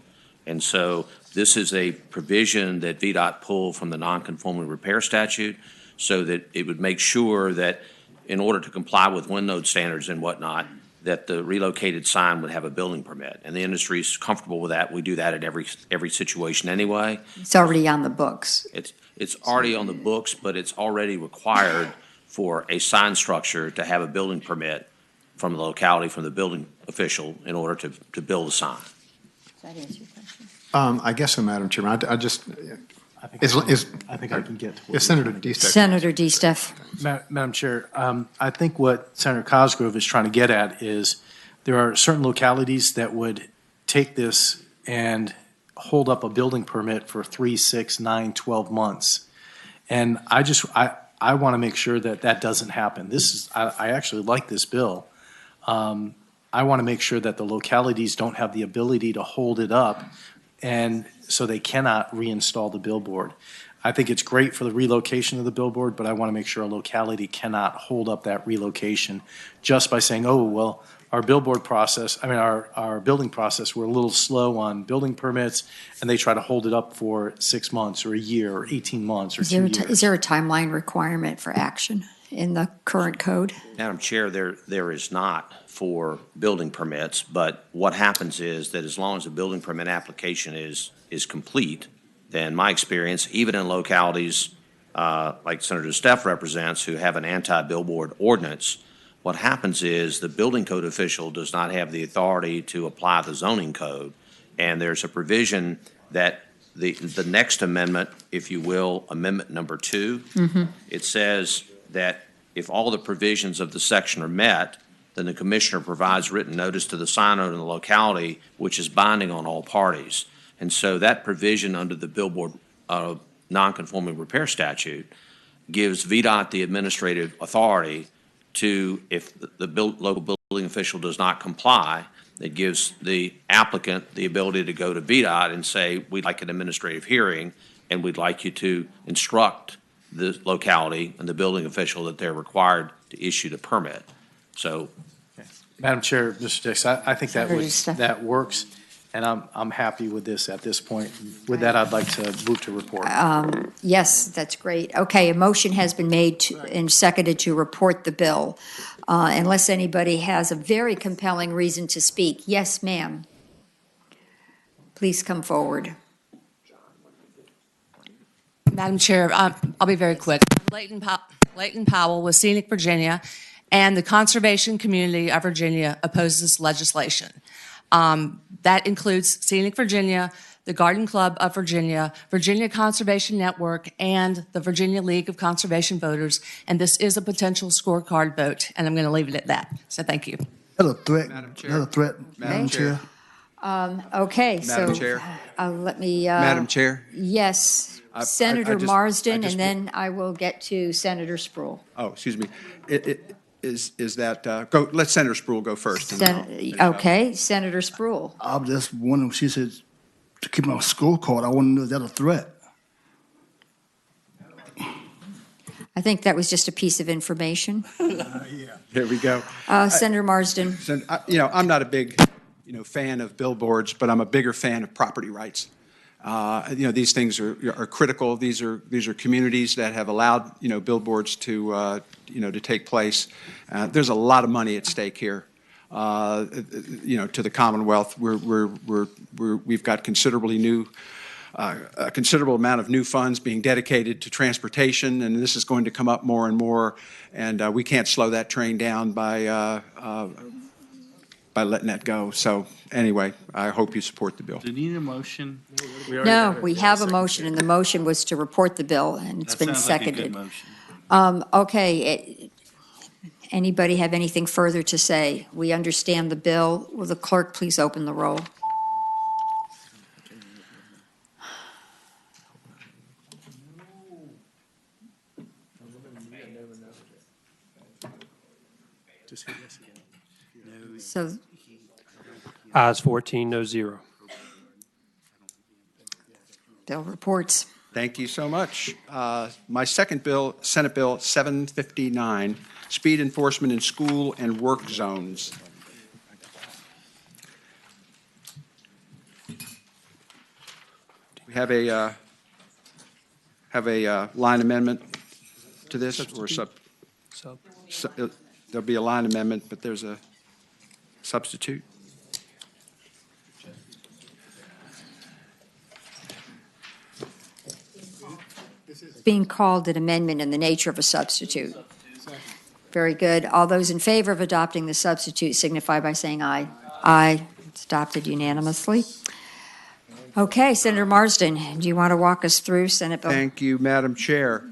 And so this is a provision that VDOT pulled from the nonconforming repair statute so that it would make sure that in order to comply with wind load standards and whatnot, that the relocated sign would have a building permit. And the industry is comfortable with that. We do that at every situation anyway. It's already on the books. It's already on the books, but it's already required for a sign structure to have a building permit from the locality, from the building official, in order to build a sign. Does that answer your question? I guess so, Madam Chairman. I think I can get to what is Senator DeSteffe. Senator DeSteffe. Madam Chair, I think what Senator Cosgrove is trying to get at is there are certain localities that would take this and hold up a building permit for 3, 6, 9, 12 months. And I want to make sure that that doesn't happen. I actually like this bill. I want to make sure that the localities don't have the ability to hold it up, and so they cannot reinstall the billboard. I think it's great for the relocation of the billboard, but I want to make sure a locality cannot hold up that relocation just by saying, oh, well, our building process, we're a little slow on building permits, and they try to hold it up for 6 months or a year or 18 months or 2 years. Is there a timeline requirement for action in the current code? Madam Chair, there is not for building permits, but what happens is that as long as the building permit application is complete, then my experience, even in localities like Senator Steff represents, who have an anti-billboard ordinance, what happens is the building code official does not have the authority to apply the zoning code, and there's a provision that the next amendment, if you will, amendment number 2, it says that if all the provisions of the section are met, then the commissioner provides written notice to the sign owner in the locality, which is binding on all parties. And so that provision under the billboard nonconforming repair statute gives VDOT the administrative authority to, if the local building official does not comply, it gives the applicant the ability to go to VDOT and say, we'd like an administrative hearing, and we'd like you to instruct the locality and the building official that they're required to issue the permit. So, Madam Chair, Mr. Dix, I think that works, and I'm happy with this at this point. With that, I'd like to move to report. Yes, that's great. Okay, a motion has been made and seconded to report the bill. Unless anybody has a very compelling reason to speak. Yes, ma'am. Please come forward. Madam Chair, I'll be very quick. Leighton Powell with Scenic Virginia, and the conservation community of Virginia opposes this legislation. That includes Scenic Virginia, the Garden Club of Virginia, Virginia Conservation Network, and the Virginia League of Conservation Voters. And this is a potential scorecard vote, and I'm going to leave it at that. So thank you. That's a threat. Madam Chair. That's a threat, Madam Chair. Okay, Madam so Chair. let me. Madam Chair. Yes, I Senator just- Marsden, I just- and then I will get to Senator Sproul. Oh, excuse me. Is that, go, let Senator Sproul go first. And then I'll finish up. Okay, Senator Sproul. I'm just wondering, she said to keep on a scorecard. I want to know, is that a threat? I think that was just a piece of information. There we go. Senator Marsden. I'm not a big, fan of billboards, but I'm a bigger fan of property rights. These things are critical. These are communities that have allowed, billboards to take place. There's a lot of money at stake here. To the Commonwealth, we've got a considerable amount of new funds being dedicated to transportation, and this is going to come up more and more. And we can't slow that train down by letting that go. So anyway, I hope you support the bill. Do you need a motion? No, we have a motion, and the motion was to report the bill, and it's been Sounds like a good seconded. motion. Okay, anybody have anything further to say? We understand the bill. Will the clerk please open the roll? So Ayes 14, no zero. bill reports. Thank you so much. My second bill, Senate Bill 759, Speed Enforcement in School and Work Zones. We have a line amendment to this, or there'll be a line amendment, but there's a substitute. Being called an amendment in the nature of a substitute. Very good. All those in favor of adopting the substitute signify by saying aye. Aye. It's adopted unanimously. Okay, Senator Marsden, do you want to walk us through Senate Bill Thank you, Madam Chair.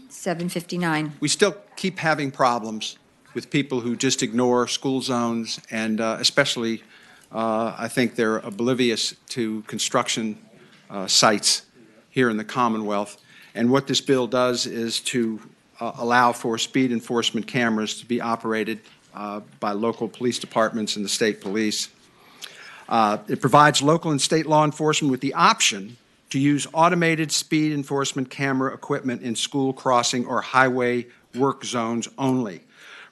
759? We still keep having problems with people who just ignore school zones, and especially, I think they're oblivious to construction sites here in the Commonwealth. And what this bill does is to allow for speed enforcement cameras to be operated by local police departments and the state police. It provides local and state law enforcement with the option to use automated speed enforcement camera equipment in school crossing or highway work zones only.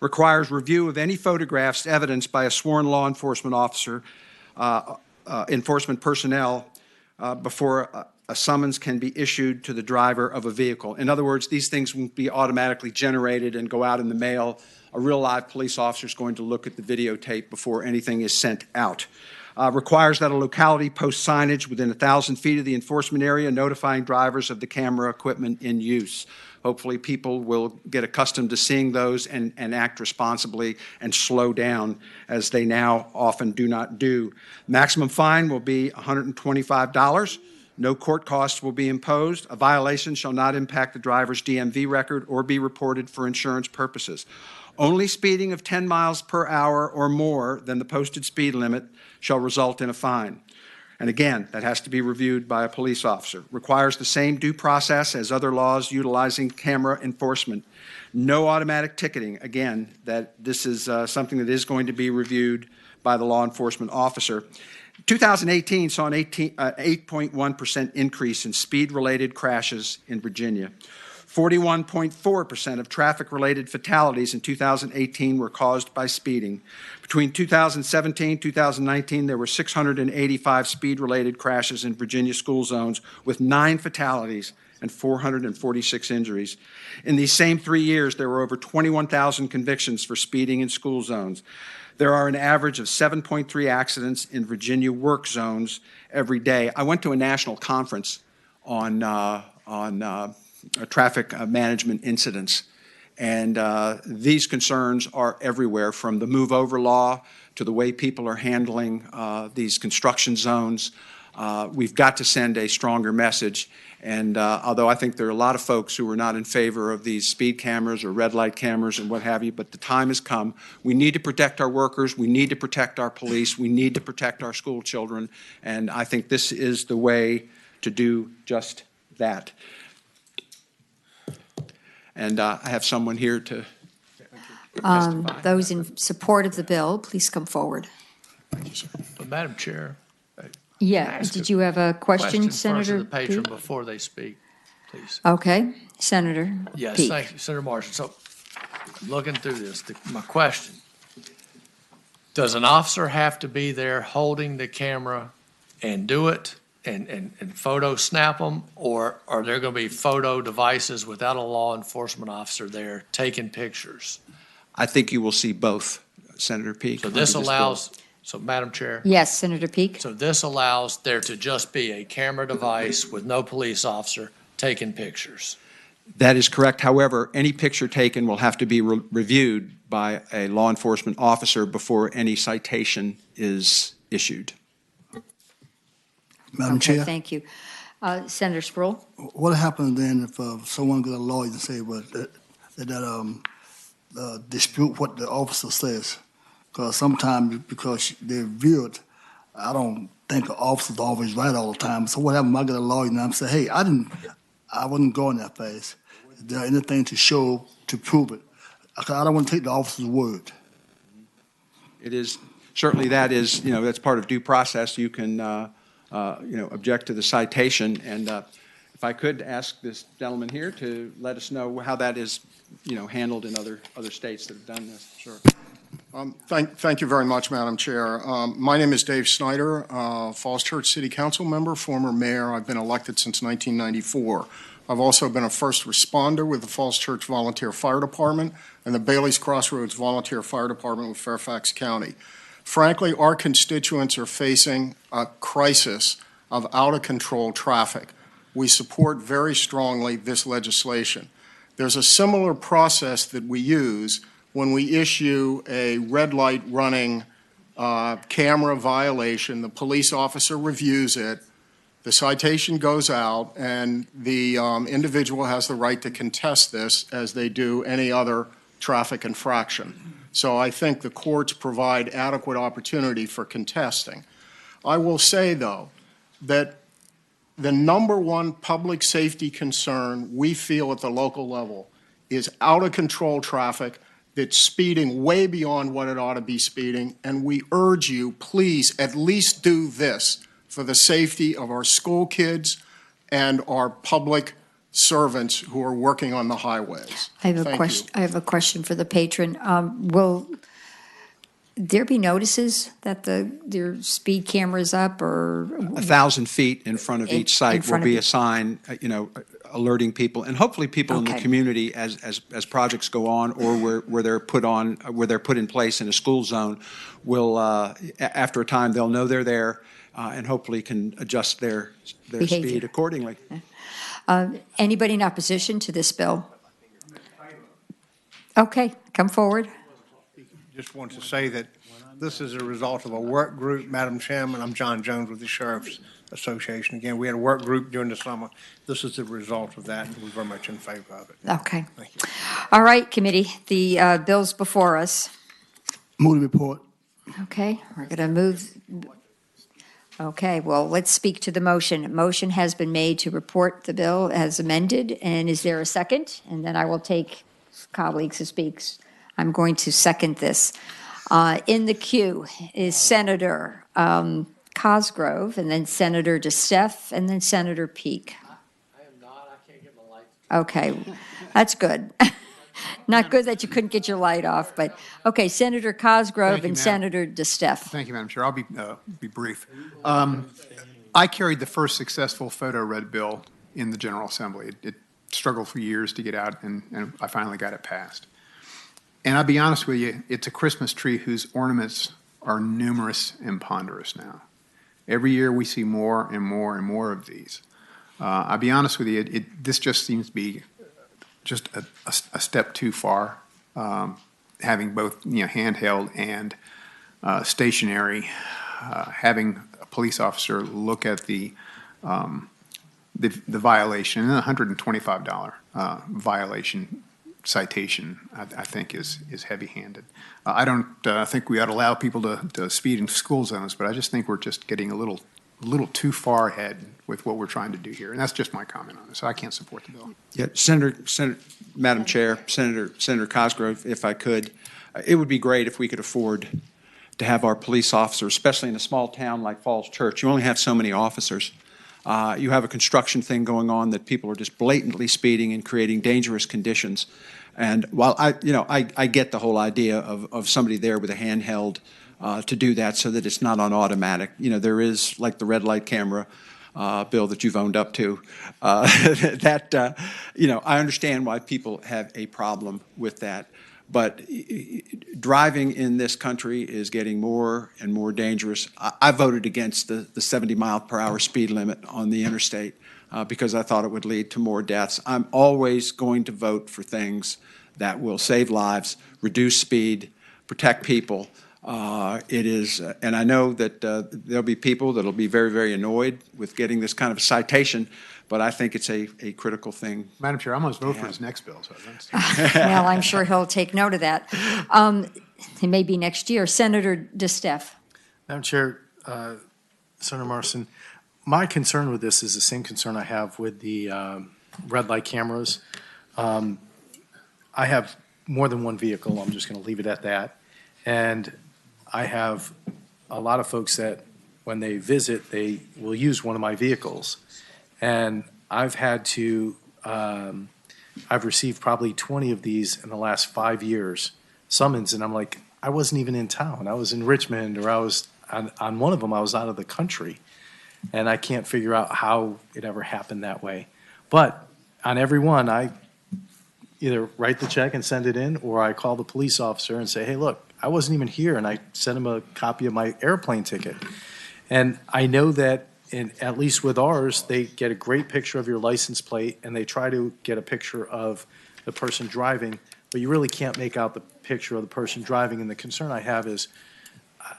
Requires review of any photographs evidenced by a sworn law enforcement officer, enforcement personnel, before a summons can be issued to the driver of a vehicle. In other words, these things won't be automatically generated and go out in the mail. A real live police officer is going to look at the videotape before anything is sent out. Requires that a locality post signage within 1,000 feet of the enforcement area notifying drivers of the camera equipment in use. Hopefully people will get accustomed to seeing those and act responsibly and slow down, as they now often do not do. Maximum fine will be $125. No court costs will be imposed. A violation shall not impact the driver's DMV record or be reported for insurance purposes. Only speeding of 10 miles per hour or more than the posted speed limit shall result in a fine. And again, that has to be reviewed by a police officer. Requires the same due process as other laws utilizing camera enforcement. No automatic ticketing. Again, that this is something that is going to be reviewed by the law enforcement officer. 2018 saw an 8.1% increase in speed-related crashes in Virginia. 41.4% of traffic-related fatalities in 2018 were caused by speeding. Between 2017 and 2019, there were 685 speed-related crashes in Virginia school zones, with 9 fatalities and 446 injuries. In these same 3 years, there were over 21,000 convictions for speeding in school zones. There are an average of 7.3 accidents in Virginia work zones every day. I went to a national conference on traffic management incidents, and these concerns are everywhere, from the move-over law to the way people are handling these construction zones. we've got to send a stronger message. And although I think there are a lot of folks who are not in favor of these speed cameras or red light cameras and what have you, but the time has come. We need to protect our workers. We need to protect our police. We need to protect our school children. And I think this is the way to do just that. And I have someone here to testify. Those in support of the bill, please come forward. Madam Chair. Yeah, did you have a question, Senator First of the patron Peake? before they speak, please. Okay, Senator Yes, Peake. thank you, Senator Marshall. So, looking through this, my question, does an officer have to be there holding the camera and do it and photo snap them? Or are there going to be photo devices without a law enforcement officer there taking pictures? I think you will see both, Senator Peake. So under this bill. allows, so Madam Chair? Yes, Senator Peake. So this allows there to just be a camera device with no police officer taking pictures? That is correct. However, any picture taken will have to be reviewed by a law enforcement officer before any citation is issued. Madam Okay, Chair, thank you. Senator Sproul? what happens then if someone get a lawyer and say, well, dispute what the officer says? Because sometimes, because they view it, I don't think an officer's always right all the time. So what happens if I get a lawyer and I'm saying, hey, I wasn't going that fast. Is there anything to show to prove it? I don't want to take the officer's word. It is, certainly that is, that's part of due process. You can, object to the citation. And if I could ask this gentleman here to let us know how that is, handled in other states that have done this. Sure. Thank you very much, Madam Chair. My name is Dave Snyder, Falls Church City Council member, former mayor. I've been elected since 1994. I've also been a first responder with the Falls Church Volunteer Fire Department and the Bailey's Crossroads Volunteer Fire Department with Fairfax County. Frankly, our constituents are facing a crisis of out-of-control traffic. We support very strongly this legislation. There's a similar process that we use when we issue a red light running camera violation. The police officer reviews it, the citation goes out, and the individual has the right to contest this as they do any other traffic infraction. So I think the courts provide adequate opportunity for contesting. I will say, though, that the number one public safety concern we feel at the local level is out-of-control traffic that's speeding way beyond what it ought to be speeding, and we urge you, please, at least do this for the safety of our school kids and our public servants who are working on the highways. I have a Thank question. you. I have a question for the patron. Will there be notices that their speed camera's up, or 1,000 feet in front of In- each in site will front of be each- a sign, alerting people, and hopefully people in the Okay. community as projects go on, or where they're put in place in a school zone, will after a time they'll know they're there, and hopefully can adjust their Behavior. speed accordingly. Anybody in opposition to this bill? Okay, come forward. Just want to say that this is a result of a work group, Madam Chairman. I'm John Jones with the Sheriff's Association. Again, we had a work group during the summer. This is the result of that, and we're very much in favor of it. Okay. Thank you. All right, committee, the bill's before us. Move the report. Okay, we're going to move. Okay, well, let's speak to the motion. A motion has been made to report the bill as amended, and is there a second? And then I will take colleagues who speaks. I'm going to second this. In the queue is Senator Cosgrove, and then Senator DeSteffe, and then Senator Peake. I am not, I can't get my light. Okay, that's good. Not good that you couldn't get your light off, but, okay, Senator Cosgrove Thank you, and ma'am. Senator DeSteffe. Thank you, Madam Chair. I'll be brief. I carried the first successful photo red bill in the General Assembly. It struggled for years to get out, and I finally got it passed. And I'll be honest with you, it's a Christmas tree whose ornaments are numerous and ponderous now. Every year we see more and more and more of these. I'll be honest with you, this just seems to be just a step too far, having both handheld and stationary having a police officer look at the violation, and a $125 violation citation, I think is heavy-handed. I don't think we ought to allow people to speed in school zones, but I just think we're just getting a little too far ahead with what we're trying to do here, and that's just my comment on this. I can't support the bill. Yeah, Madam Chair, Senator Cosgrove, if I could, it would be great if we could afford to have our police officers, especially in a small town like Falls Church. You only have so many officers. You have a construction thing going on that people are just blatantly speeding and creating dangerous conditions. And while I get the whole idea of somebody there with a handheld to do that so that it's not on automatic. There is, like the red light camera bill that you've owned up to, I understand why people have a problem with that. But driving in this country is getting more and more dangerous. I voted against the 70-mile-per-hour speed limit on the interstate because I thought it would lead to more deaths. I'm always going to vote for things that will save lives, reduce speed, protect people. And I know that there'll be people that'll be very, very annoyed with getting this kind of a citation, but I think it's a critical thing. Madam Chair, I'm going to vote for his next bill. So Well, I'm sure he'll take note of that. It may be next year. Senator DeSteffe. Madam Chair, Senator Marston, my concern with this is the same concern I have with the red light cameras. I have more than one vehicle. I'm just going to leave it at that. And I have a lot of folks that when they visit, they will use one of my vehicles. And I've received probably 20 of these in the last 5 years, summons, and I'm like, I wasn't even in town. I was in Richmond, or I was on one of them, I was out of the country. And I can't figure out how it ever happened that way. But on every one, I either write the check and send it in, or I call the police officer and say, hey, look, I wasn't even here, and I sent him a copy of my airplane ticket. And I know that at least with ours, they get a great picture of your license plate, and they try to get a picture of the person driving, but you really can't make out the picture of the person driving. And the concern I have is,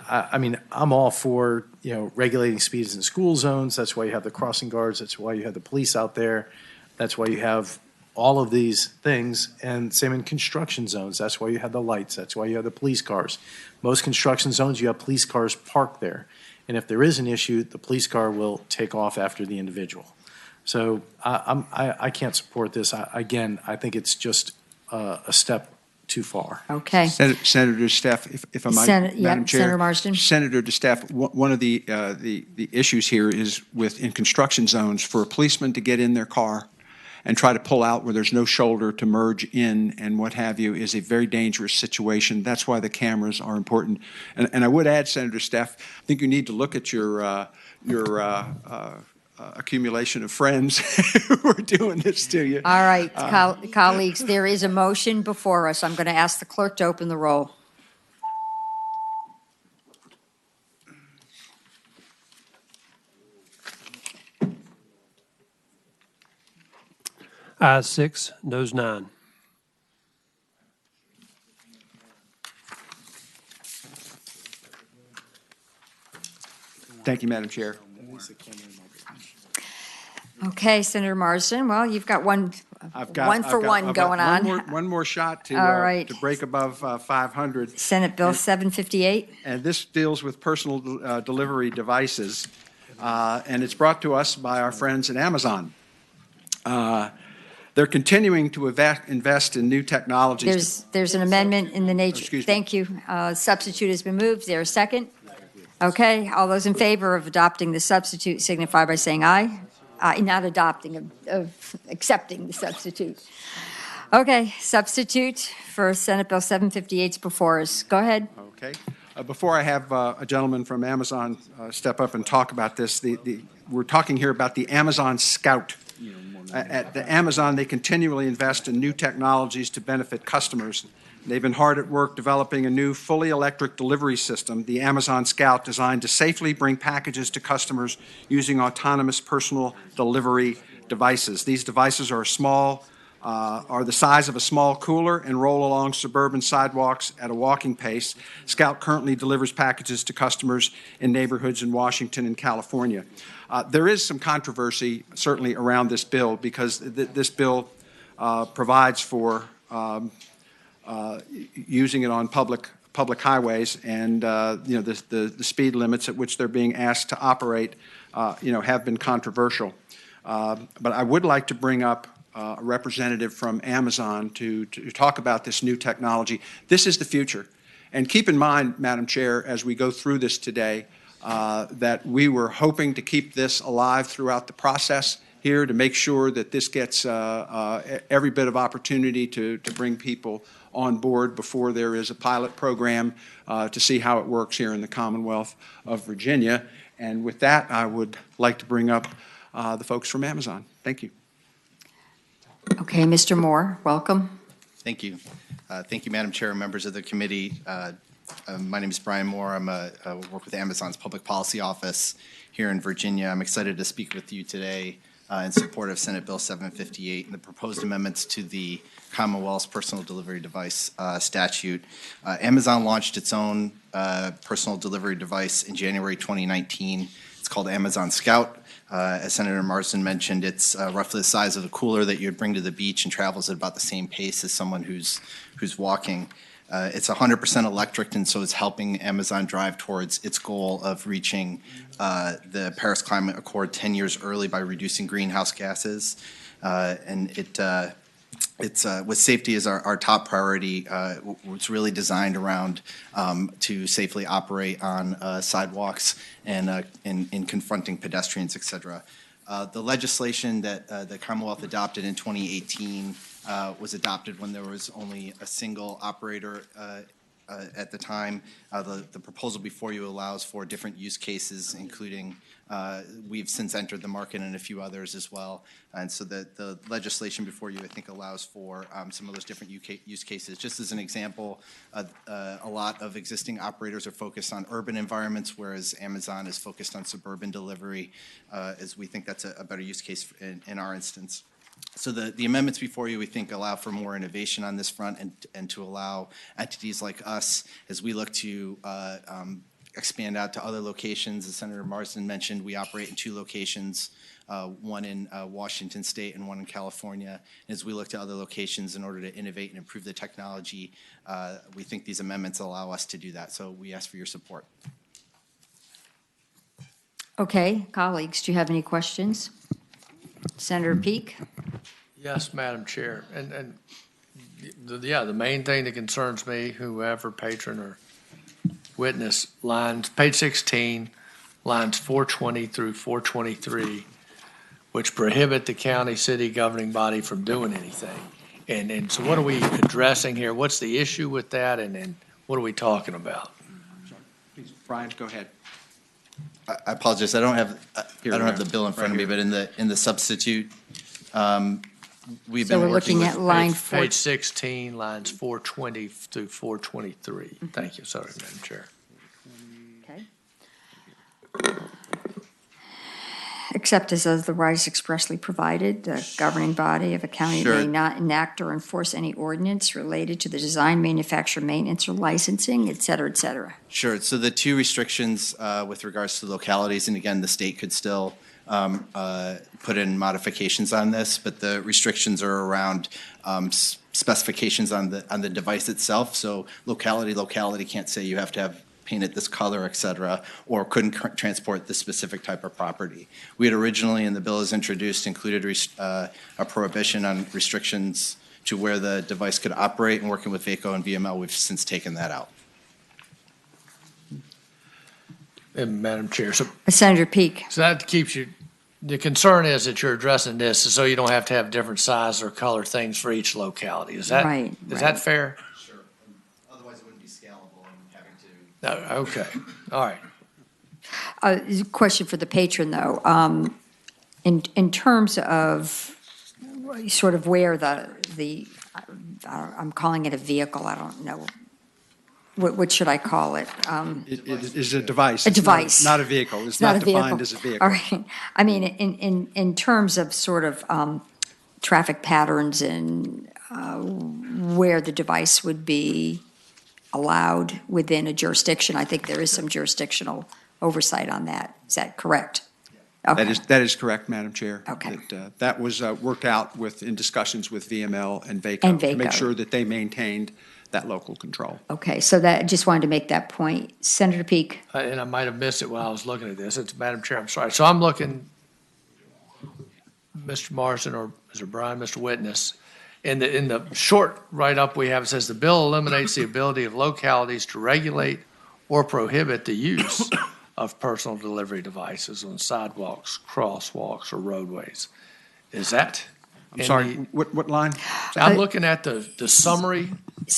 I'm all for, regulating speeds in school zones. That's why you have the crossing guards. That's why you have the police out there. That's why you have all of these things, and same in construction zones. That's why you have the lights. That's why you have the police cars. Most construction zones, you have police cars parked there. And if there is an issue, the police car will take off after the individual. So I can't support this. Again, I think it's just a step too far. Okay. Senator DeSteffe, if I might, Madam Chair. Senator Marsden. Senator DeSteffe, one of the issues here is in construction zones, for a policeman to get in their car and try to pull out where there's no shoulder to merge in and what have you is a very dangerous situation. That's why the cameras are important. And I would add, Senator DeSteffe, I think you need to look at your accumulation of friends who are doing this to you. All right, colleagues, there is a motion before us. I'm going to ask the clerk to open the roll. Ayes 6, noes 9. Thank you, Madam Chair. Okay, Senator Marsden. Well, you've got one going on. One more shot All right. to break above 500. Senate Bill 758. And this deals with personal delivery devices, and it's brought to us by our friends at Amazon. They're continuing to invest in new technologies. There's an amendment in the nature. Thank you. Substitute has been moved. Is there a second? Okay. All those in favor of adopting the substitute signify by saying aye. Not adopting, of accepting the substitute. Okay. Substitute for Senate Bill 758 is before us. Go ahead. Okay. Before I have a gentleman from Amazon step up and talk about this, we're talking here about the Amazon Scout. At the Amazon, they continually invest in new technologies to benefit customers. They've been hard at work developing a new fully electric delivery system, the Amazon Scout, designed to safely bring packages to customers using autonomous personal delivery devices. These devices are small, are the size of a small cooler and roll along suburban sidewalks at a walking pace. Scout currently delivers packages to customers in neighborhoods in Washington and California. There is some controversy, certainly, around this bill because this bill provides for using it on public highways, and the speed limits at which they're being asked to operate, have been controversial. But I would like to bring up a representative from Amazon to talk about this new technology. This is the future. And keep in mind, Madam Chair, as we go through this today, that we were hoping to keep this alive throughout the process here to make sure that this gets every bit of opportunity to bring people on board before there is a pilot program to see how it works here in the Commonwealth of Virginia. And with that, I would like to bring up the folks from Amazon. Thank you. Okay, Mr. Moore, welcome. Thank you. Thank you, Madam Chair and members of the committee. My name is Brian Moore. I work with Amazon's Public Policy Office here in Virginia. I'm excited to speak with you today in support of Senate Bill 758 and the proposed amendments to the Commonwealth's personal delivery device statute. Amazon launched its own personal delivery device in January 2019. It's called Amazon Scout. As Senator Marsden mentioned, it's roughly the size of a cooler that you'd bring to the beach and travels at about the same pace as someone who's walking. It's 100% electric, and so it's helping Amazon drive towards its goal of reaching the Paris Climate Accord 10 years early by reducing greenhouse gases. And it's with safety as our top priority. It's really designed around to safely operate on sidewalks and in confronting pedestrians, et cetera. The legislation that the Commonwealth adopted in 2018 was adopted when there was only a single operator at the time. The proposal before you allows for different use cases, including we've since entered the market and a few others as well. And so the legislation before you, I think, allows for some of those different use cases. Just as an example, a lot of existing operators are focused on urban environments, whereas Amazon is focused on suburban delivery, as we think that's a better use case in our instance. So the amendments before you, we think, allow for more innovation on this front and to allow entities like us, as we look to expand out to other locations. As Senator Marsden mentioned, we operate in 2 locations, one in Washington State and one in California. As we look to other locations in order to innovate and improve the technology, we think these amendments allow us to do that. So we ask for your support. Okay, colleagues, do you have any questions? Senator Peake? Yes, Madam Chair. And the main thing that concerns me, whoever, patron or witness, page 16, lines 420 through 423, which prohibit the county, city governing body from doing anything. And so what are we addressing here? What's the issue with that? And then what are we talking about? Please, Brian, go ahead. I apologize. I don't have the bill in front of me, but in the substitute, we've been So we're working looking with at line 4. Page 16, lines 420 through 423. Thank you. Sorry, Madam Chair. Okay. Except as otherwise expressly provided, the governing body of a county Sure. may not enact or enforce any ordinance related to the design, manufacture, maintenance, or licensing, et cetera, et cetera. Sure. So the 2 restrictions with regards to localities, and again, the state could still put in modifications on this, but the restrictions are around specifications on the device itself. So locality can't say you have to have painted this color, et cetera, or couldn't transport this specific type of property. We had originally, in the bill as introduced, included a prohibition on restrictions to where the device could operate, and working with VACO and VML, we've since taken that out. And Madam Chair, so Senator Peake. So that keeps you, the concern is that you're addressing this so you don't have to have different size or color things for each locality. Is that, Right, is that fair? Sure. Otherwise, it wouldn't be scalable and having to. No, okay. All right. Question for the patron, though. In terms of sort of where the I'm calling it a vehicle, I don't know. What should I call it? It is a device. A device. Not a vehicle. It's Not not a defined vehicle. as a vehicle. All right. I mean, in terms of sort of traffic patterns and where the device would be allowed within a jurisdiction. I think there is some jurisdictional oversight on that. Is that correct? Okay. That is correct, Madam Chair. Okay. That was worked out in discussions with VML and VACO. And To make VACO. sure that they maintained that local control. Okay, so that, just wanted to make that point. Senator Peake? And I might have missed it while I was looking at this. It's Madam Chair, I'm sorry. So I'm looking, Mr. Marsden or Mr. Bryan, Mr. Witness, in the short write-up we have, it says the bill eliminates the ability of localities to regulate or prohibit the use of personal delivery devices on sidewalks, crosswalks, or roadways. Is that? I'm sorry, what line? I'm looking at the summary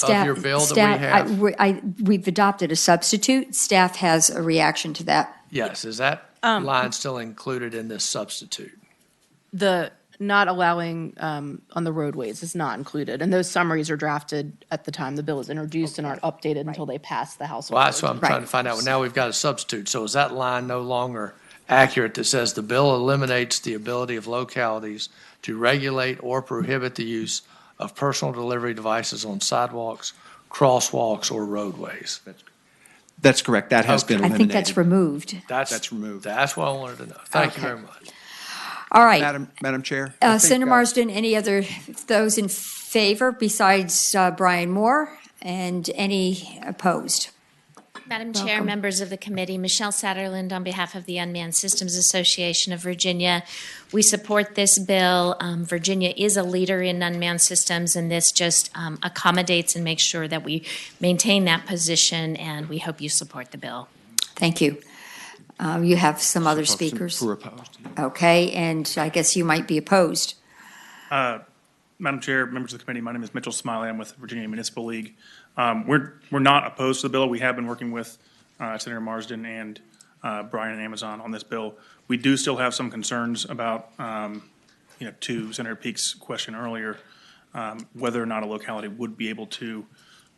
of your bill that we have. We've adopted a substitute. Staff has a reaction to that. Yes, is that line still included in this substitute? The not allowing on the roadways is not included, and those summaries are drafted at the time the bill is introduced and aren't updated until they pass the House. Well, that's what I'm trying to find out. Well, now we've got a substitute. So is that line no longer accurate that says the bill eliminates the ability of localities to regulate or prohibit the use of personal delivery devices on sidewalks, crosswalks, or roadways? That's correct. That has been I eliminated. think that's removed. That's removed. That's what I wanted to know. Thank you very much. All right. Madam Chair? I think, Senator Marsden, any other, those in favor besides Brian Moore, and any opposed? Madam Chair, Welcome. members of the committee, Michelle Satterland on behalf of the Unmanned Systems Association of Virginia. We support this bill. Virginia is a leader in unmanned systems, and this just accommodates and makes sure that we maintain that position, and we hope you support the bill. Thank you. You have some other speakers? Who are opposed? Okay, and I guess you might be opposed. Madam Chair, members of the committee, my name is Mitchell Smiley. I'm with the Virginia Municipal League. We're not opposed to the bill. We have been working with Senator Marsden and Brian and Amazon on this bill. We do still have some concerns about, to Senator Peake's question earlier, whether or not a locality would be able to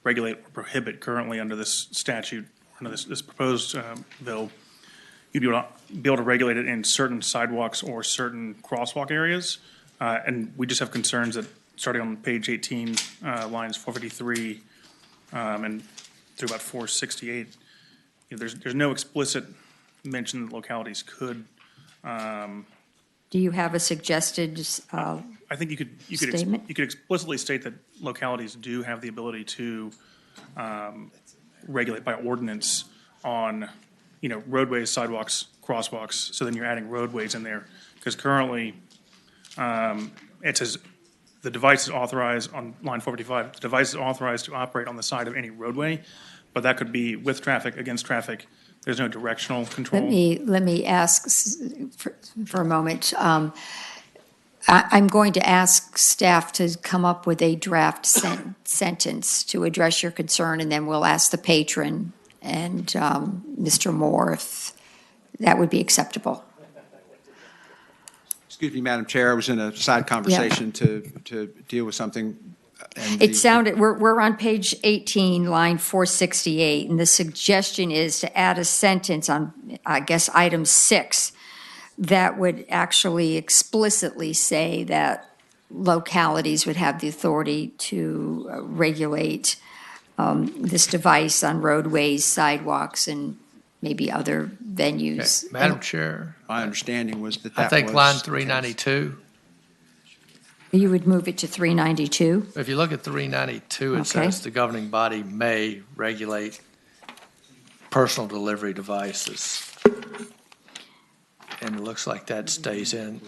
regulate or prohibit currently under this statute, under this proposed bill. You'd be able to regulate it in certain sidewalks or certain crosswalk areas. And we just have concerns that starting on page 18, lines 453 and through about 468, there's no explicit mention that localities could. Do you have a suggested I think you could statement? explicitly state that localities do have the ability to regulate by ordinance on roadways, sidewalks, crosswalks. So then you're adding roadways in there because currently it says the device is authorized on line 455. The device is authorized to operate on the side of any roadway, but that could be with traffic, against traffic. There's no directional control. Let me ask for a moment. I'm going to ask staff to come up with a draft sentence to address your concern, and then we'll ask the patron and Mr. Moore if that would be acceptable. Excuse me, Madam Chair, I was in a side conversation to deal with something. And It sounded, we're on page 18, line 468, and the suggestion is to add a sentence on, I guess, item 6 that would actually explicitly say that localities would have the authority to regulate this device on roadways, sidewalks, and maybe other venues. Okay. Madam Chair. My understanding was that I think line 392. You would move it to 392? If you look at 392, it Okay. says the governing body may regulate personal delivery devices. And it looks like that stays in.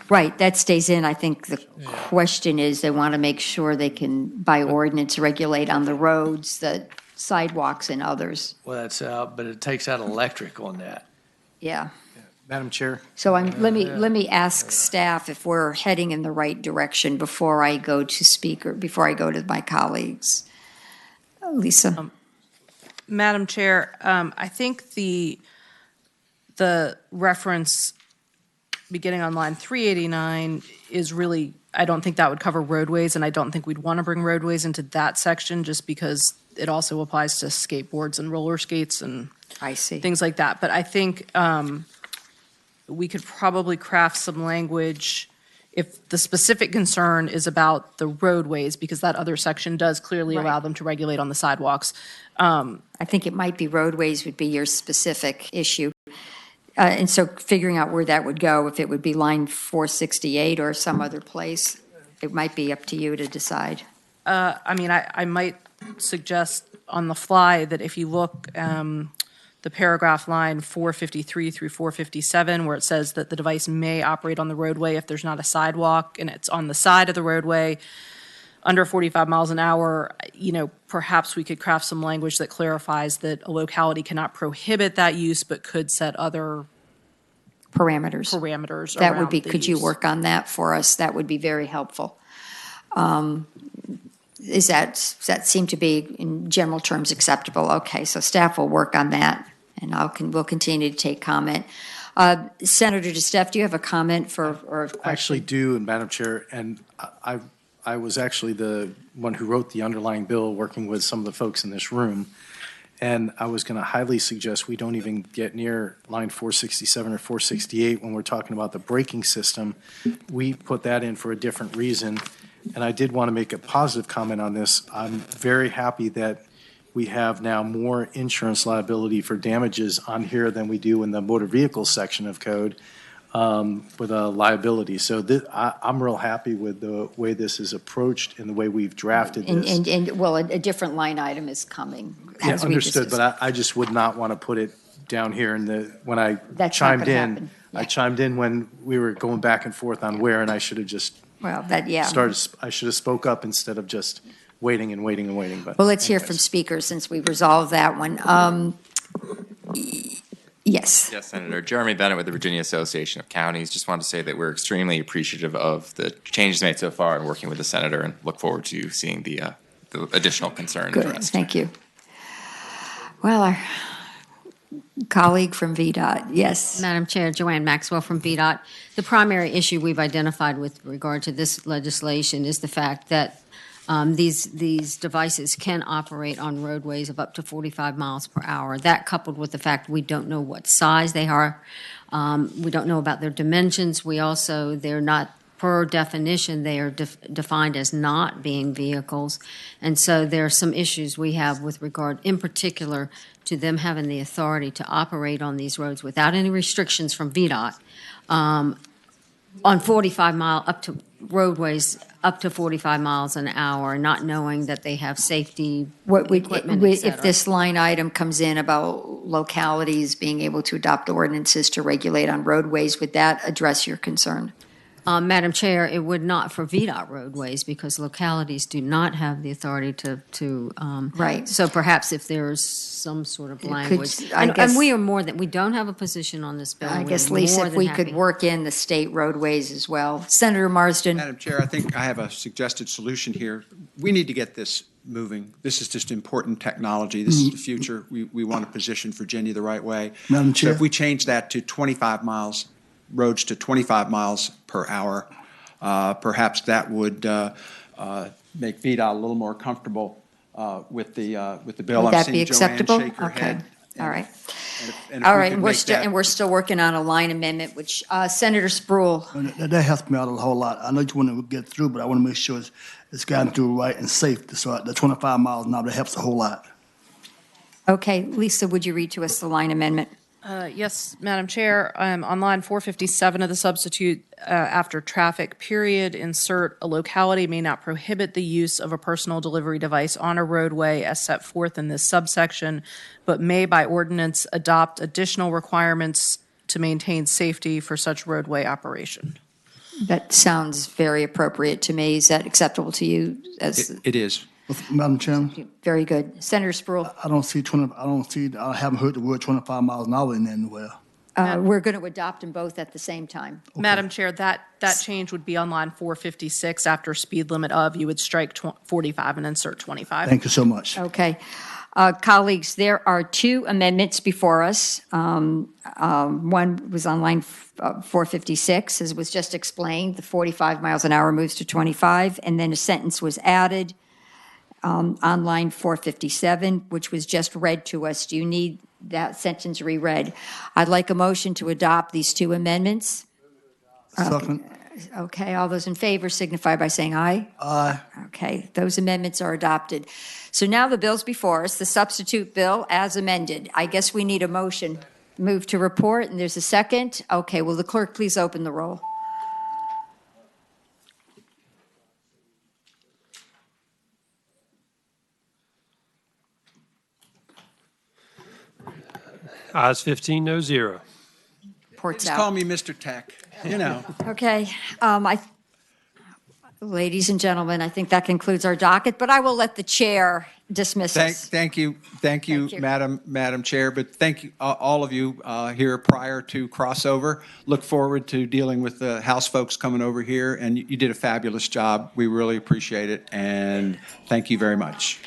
Right, that stays in. I think the question is they want to make sure they can, by ordinance, regulate on the roads, the sidewalks, and others. Well, that's out, but it takes out electric on that. Yeah. Madam Chair? So let me ask staff if we're heading in the right direction before I go to my colleagues. Lisa? Madam Chair, I think the reference beginning on line 389 is really, I don't think that would cover roadways, and I don't think we'd want to bring roadways into that section just because it also applies to skateboards and roller skates and I see. things like that. But I think we could probably craft some language if the specific concern is about the roadways, because that other section does clearly Right. allow them to regulate on the sidewalks. I think it might be roadways would be your specific issue. And so figuring out where that would go, if it would be line 468 or some other place, it might be up to you to decide. I mean, I might suggest on the fly that if you look, the paragraph line 453 through 457, where it says that the device may operate on the roadway if there's not a sidewalk and it's on the side of the roadway under 45 miles an hour, perhaps we could craft some language that clarifies that a locality cannot prohibit that use, but could set other Parameters. That would be, around the could you use. work on that for us? That would be very helpful. Does that seem to be, in general terms, acceptable? Okay, so staff will work on that, and we'll continue to take comment. Senator DeSteph, do you have a comment or a question? I actually do, and Madam Chair, and I was actually the one who wrote the underlying bill, working with some of the folks in this room, and I was going to highly suggest we don't even get near line 467 or 468 when we're talking about the braking system. We put that in for a different reason, and I did want to make a positive comment on this. I'm very happy that we have now more insurance liability for damages on here than we do in the motor vehicle section of code with a liability. So I'm real happy with the way this is approached and the way we've drafted this. And well, a different line item is coming. Yeah, as we understood, discussed. but I just would not want to put it down here when I That's not chimed gonna in. happen. I chimed in when we were going back and forth on where, and I should have just Well, I should have spoke up instead of just waiting and waiting and waiting, but. Well, let's hear anyways. from speakers since we've resolved that one. Yes. Yes, Senator. Jeremy Bennett with the Virginia Association of Counties. Just wanted to say that we're extremely appreciative of the changes made so far and working with the senator, and look forward to seeing the additional concerns Good, addressed. thank you. Well, our colleague from VDOT, yes. Madam Chair, Joanne Maxwell from VDOT. The primary issue we've identified with regard to this legislation is the fact that these devices can operate on roadways of up to 45 miles per hour. That coupled with the fact we don't know what size they are, we don't know about their dimensions. They're not, per definition, they are defined as not being vehicles. And so there are some issues we have with regard, in particular, to them having the authority to operate on these roads without any restrictions from VDOT on 45 mile, up to roadways up to 45 miles an hour, not knowing that they have safety equipment, et If cetera. this line item comes in about localities being able to adopt ordinances to regulate on roadways, would that address your concern? Madam Chair, it would not for VDOT roadways because localities do not have the authority to. Right. So perhaps if there's some sort of Could- language. I And guess- we are we don't have a position on this bill. I We guess, are Lisa, more if than we could happy. work in the state roadways as well. Senator Marsden? Madam Chair, I think I have a suggested solution here. We need to get this moving. This is just important technology. This is the future. We want to position Virginia the right way. Madam So Chair. if we change that to 25 miles, roads to 25 miles per hour, perhaps that would make VDOT a little more comfortable with the bill. Would I'm that seeing be Joanne acceptable? shake her Okay, head. all right. And if All we right, could and we're make still, that- and we're still working on a line amendment, which, Senator Spruill. That helps me out a whole lot. I know you want to get through, but I want to make sure it's gotten through right and safe. So the 25 miles an hour, that helps a whole lot. Okay, Lisa, would you read to us the line amendment? Yes, Madam Chair, on line 457 of the substitute, after traffic, period, insert, a locality may not prohibit the use of a personal delivery device on a roadway as set forth in this subsection, but may by ordinance adopt additional requirements to maintain safety for such roadway operation. That sounds very appropriate to me. Is that acceptable to you? As It is. Madam Chairman, very good. Senator Spruill? I haven't heard the word 25 miles an hour in there anywhere. We're going to adopt them both at the same time. Madam Chair, that change would be on line 456 after speed limit of, you would strike 45 and insert 25. Thank you so much. Okay. Colleagues, there are two amendments before us. One was on line 456, as was just explained, the 45 miles an hour moves to 25, and then a sentence was added on line 457, which was just read to us. Do you need that sentence reread? I'd like a motion to adopt these two amendments. Second. Okay, all those in favor signify by saying aye. Aye. Okay, those amendments are adopted. So now the bill's before us, the substitute bill as amended. I guess we need a motion. Move to report, and there's a second. Okay, will the clerk please open the roll? Ayes 15, no zero. Report's Just call out. me Mr. Tech, you know. Okay, ladies and gentlemen, I think that concludes our docket, but I will let the chair dismiss us. Thank you, Thank you. Madam Chair, but thank you, all of you here prior to crossover. Look forward to dealing with the House folks coming over here, and you did a fabulous job. We really appreciate it, and thank you very much.